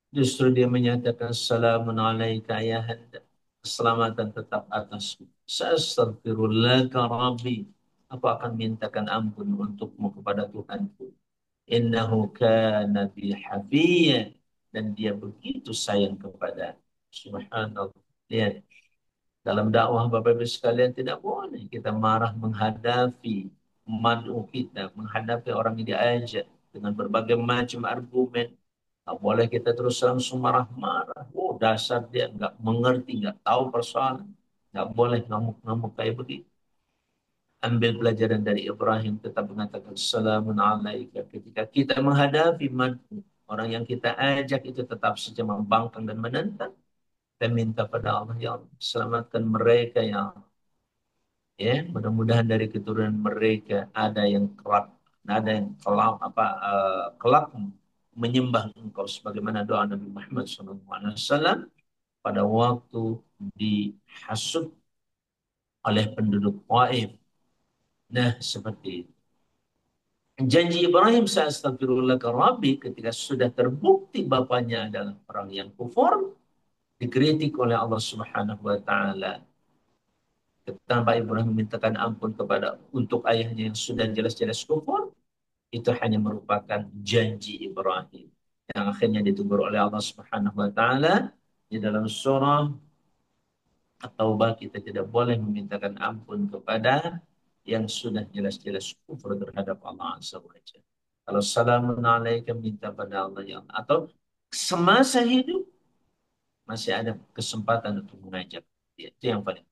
Speaker 4: Justru dia menyatakan salamun alaika ayahanda. Keselamatan tetap atasku. Sa'astaghfirullaka rabbi. Aku akan mintakan ampun untukmu kepada Tuhanku. Innahu kana bi hafiyya. Dan dia begitu sayang kepada. Subhanallah. Lihat. Dalam dakwah Bapak Ibu sekalian tidak boleh kita marah menghadapi mad'u kita, menghadapi orang yang diajak dengan berbagai macam argumen. Nggak boleh kita terus langsung marah-marah. Oh dasar dia nggak mengerti, nggak tahu persoalan. Nggak boleh ngamuk-ngamuk kayak begitu. Ambil pelajaran dari Ibrahim tetap mengatakan salamun alaika ketika kita menghadapi mad'u. Orang yang kita ajak itu tetap saja membangkang dan menentang. Kita minta pada Allah, ya Allah, selamatkan mereka ya Allah. Ya, mudah-mudahan dari keturunan mereka ada yang kelak, ada yang kelak menyembah Engkau sebagaimana doa Nabi Muhammad SAW pada waktu dihasut oleh penduduk Taif. Nah, seperti itu. Janji Ibrahim astagfirullaka Rabbi ketika sudah terbukti bapaknya adalah orang yang kufur, dikritik oleh Allah Subhanahu wa taala. Tanpa Ibrahim memintakan ampun kepada untuk ayahnya yang sudah jelas-jelas kufur, itu hanya merupakan janji Ibrahim yang akhirnya ditegur oleh Allah Subhanahu wa taala di dalam surah At-Taubah. Kita tidak boleh memintakan ampun kepada yang sudah jelas-jelas kufur terhadap Allah Azza wa Jalla. Kalau salamun alaika minta pada Allah yang atau semasa hidup masih ada kesempatan untuk mengajak dia. Itu yang paling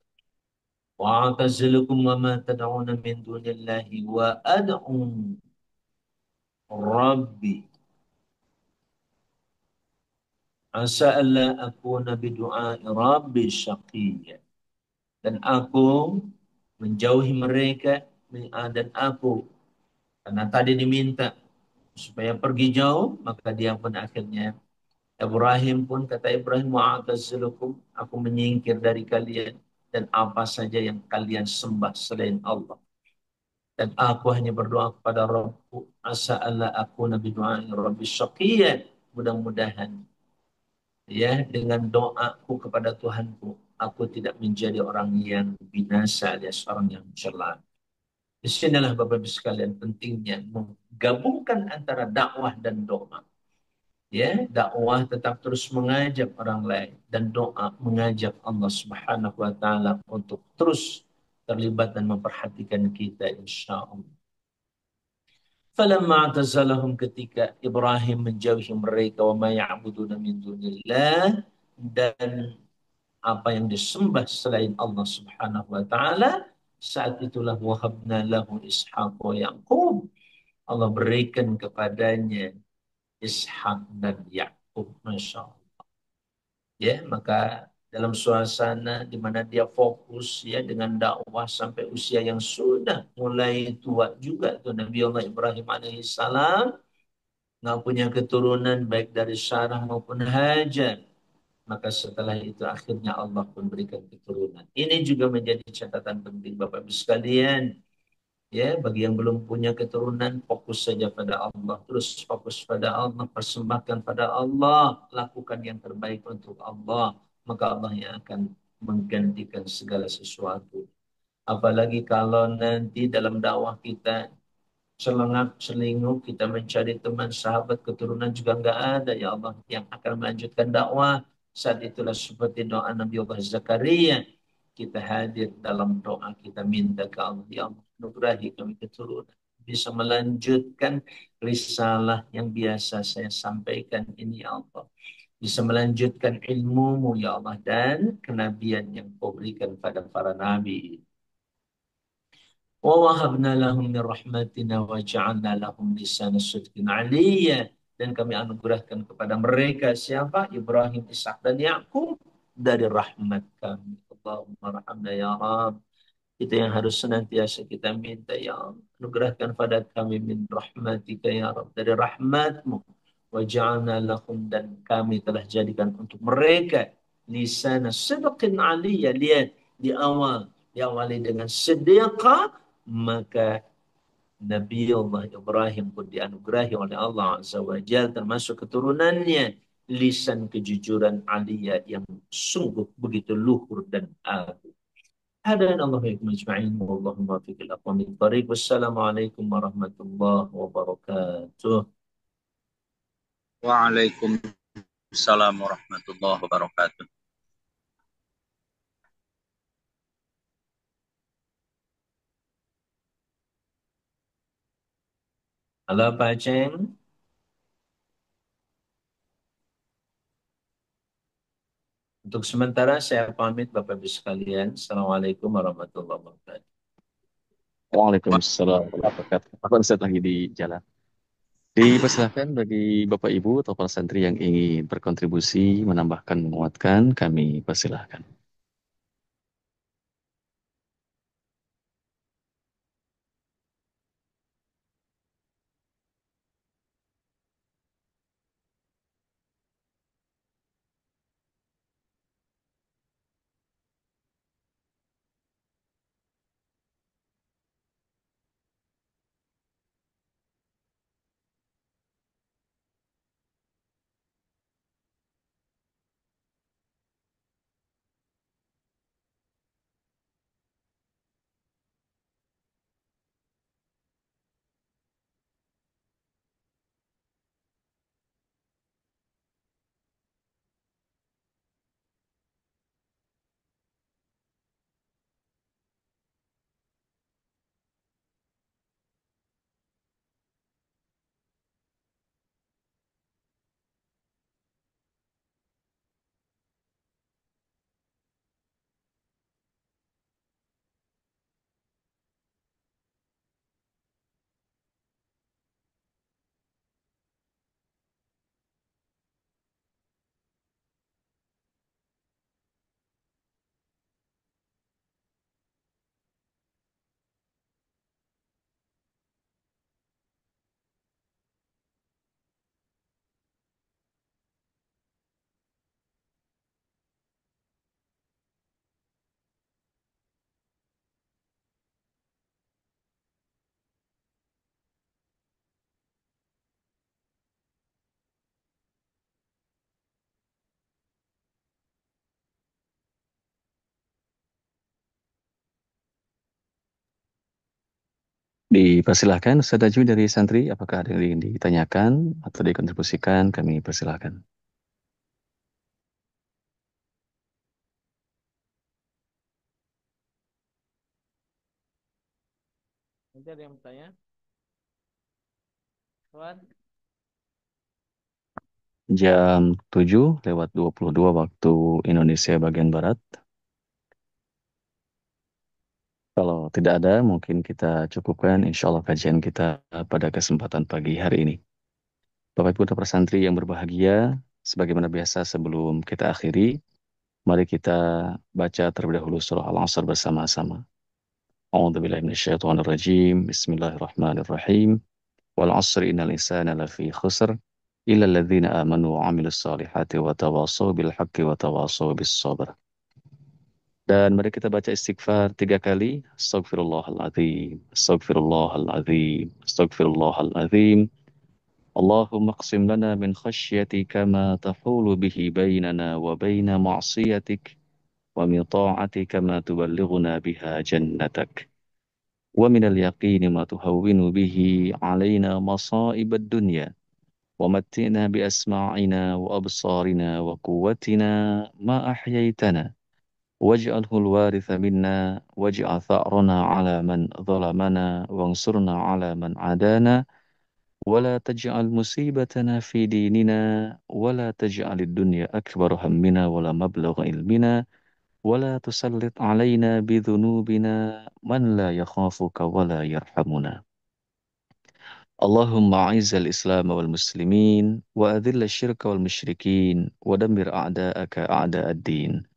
Speaker 4: wa'tazilukum wa ma tad'una min dunillahi wa ad'u rabbi asa alla akuna bidu'ai rabbi syaqiyya. Dan aku menjauhi mereka dan aku karena tadi diminta supaya pergi jauh, maka dia pun akhirnya Ibrahim pun kata Ibrahim wa'tazilukum, aku menyingkir dari kalian dan apa saja yang kalian sembah selain Allah. Dan aku hanya berdoa kepada Rabbku asa alla aku nabi doa Rabbi syaqiyya. Mudah-mudahan ya dengan doaku kepada Tuhanku aku tidak menjadi orang yang binasa alias orang yang celaka. Disinilah Bapak Ibu sekalian pentingnya menggabungkan antara dakwah dan doa. Ya, dakwah tetap terus mengajak orang lain dan doa mengajak Allah Subhanahu wa taala untuk terus terlibat dan memperhatikan kita insyaallah. Falamma atazalahum ketika Ibrahim menjauhi mereka wa ma ya'buduna min dunillah dan apa yang disembah selain Allah Subhanahu wa taala, saat itulah wahabna lahu Ishaq wa Yaqub. Allah berikan kepadanya Ishak dan Yakub, masya Allah. Ya, maka dalam suasana di mana dia fokus ya dengan dakwah sampai usia yang sudah mulai tua juga tuh Nabi Allah Ibrahim alaihissalam nggak punya keturunan baik dari Sarah maupun Hajar. Maka setelah itu akhirnya Allah pun berikan keturunan. Ini juga menjadi catatan penting Bapak Ibu sekalian. Ya, bagi yang belum punya keturunan, fokus saja pada Allah. Terus fokus pada Allah, persembahkan pada Allah. Lakukan yang terbaik untuk Allah. Maka Allah yang akan menggantikan segala sesuatu. Apalagi kalau nanti dalam dakwah kita selengap selingkuh kita mencari teman sahabat keturunan juga nggak ada ya Allah yang akan melanjutkan dakwah. Saat itulah seperti doa Nabi Allah Zakaria, kita hadir dalam doa kita minta ke Allah, ya Allah anugerahi kami keturunan bisa melanjutkan risalah yang biasa saya sampaikan ini ya Allah, bisa melanjutkan ilmumu ya Allah dan kenabian yang kau berikan pada para nabi. وَوَهَبْنَا لَهُمْ مِنْ رَحْمَتِنَا وَجَعَلْنَا لَهُمْ لِسَانَ صِدْقٍ عَلِيًّا. Dan kami anugerahkan kepada mereka siapa? Ibrahim, Ishak dan Yakub dari rahmat kami. Allahumma rahmna ya Rabb. Itu yang harus senantiasa kita minta ya Allah. Anugerahkan pada kami min rahmatika ya Rabb, dari rahmatmu. Waja'alna lahum, dan kami telah jadikan untuk mereka lisana sidqin aliyya. Lihat di awal diawali dengan sedekah, maka Nabi Allah Ibrahim pun dianugerahi oleh Allah Azza wa Jalla termasuk keturunannya lisan kejujuran Aliyah yang sungguh begitu luhur dan agung. هذا الله يكون أجمعين والله موفق الأقوام الطريق والسلام عليكم ورحمة الله وبركاته.
Speaker 5: Waalaikumsalam warahmatullahi wabarakatuh.
Speaker 4: Halo Pak Aceng. Untuk sementara saya pamit Bapak Ibu sekalian. Assalamualaikum warahmatullahi wabarakatuh.
Speaker 1: Waalaikumsalam warahmatullahi wabarakatuh. Aku Ustaz lagi di jalan. Dipersilahkan bagi Bapak Ibu atau para santri yang ingin berkontribusi, menambahkan, menguatkan, kami persilahkan. Dipersilahkan Ustaz Ajwi dari santri, apakah ada yang ingin ditanyakan atau dikontribusikan, kami persilahkan.
Speaker 3: Nanti ada yang bertanya? Tuan,
Speaker 1: Jam 7:22 waktu Indonesia bagian Barat. Kalau tidak ada, mungkin kita cukupkan insya Allah kajian kita pada kesempatan pagi hari ini. Bapak Ibu dan para santri yang berbahagia, sebagaimana biasa sebelum kita akhiri, mari kita baca terlebih dahulu surah Al-Asr bersama-sama. A'udzubillahi minasyaitonirrajim. Bismillahirrahmanirrahim. Wal 'asri innal insana lafi khusr illa alladzina amanu wa 'amilus solihati wa tawasaw bil haqqi wa tawasaw bis sabr. Dan mari kita baca istighfar 3 kali. Astaghfirullahaladzim, astaghfirullahaladzim, astaghfirullahaladzim. Allahumma qsim lana min khasyatika ma tahulu bihi bainana wa baina ma'siyatik wa min ta'atika ma tuballighuna biha jannatak wa min al-yaqini ma tuhawwinu bihi alaina masa'ibad dunya wa matti'na bi asma'ina wa absarina wa quwwatina ma ahyaytana واجعله الوارث منا واجعل ثأرنا على من ظلمنا وانصرنا على من عادانا ولا تجعل مصيبتنا في ديننا ولا تجعل الدنيا أكبر همنا ولا مبلغ علمنا ولا تسلط علينا بذنوبنا من لا يخافك ولا يرحمنا اللهم أعز الإسلام والمسلمين وأذل الشرك والمشركين ودمر أعداءك أعداء الدين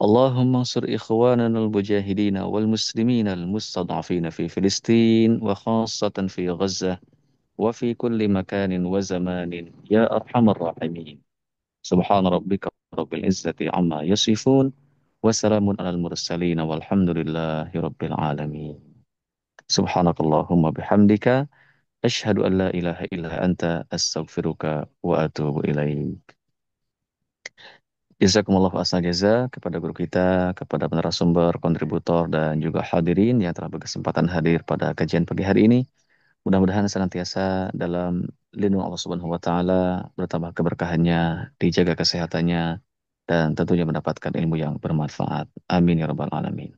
Speaker 1: اللهم انصر إخواننا المجاهدين والمسلمين المستضعفين في فلسطين وخاصة في غزة وفي كل مكان وزمان يا أرحم الراحمين سبحان ربك رب العزة عما يصفون وسلام على المرسلين والحمد لله رب العالمين سبحانك اللهم بحمدك أشهد أن لا إله إلا أنت أستغفرك وأتوب إليك
Speaker 6: Jazakumullah asal jaza kepada guru kita, kepada narasumber, kontributor, dan juga hadirin yang telah berkesempatan hadir pada kajian pagi hari ini. Mudah-mudahan senantiasa dalam lindung Allah Subhanahu wa taala, bertambah keberkahannya, dijaga kesehatannya, dan tentunya mendapatkan ilmu yang bermanfaat. Amin ya rabbal alamin.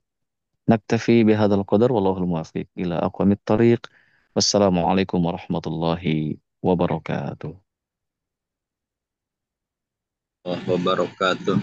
Speaker 6: Naktafi bihadzal qadar wallahul muwaffiq ila aqwamit thariq. Wassalamualaikum warahmatullahi wabarakatuh.
Speaker 5: Wabarakatuh.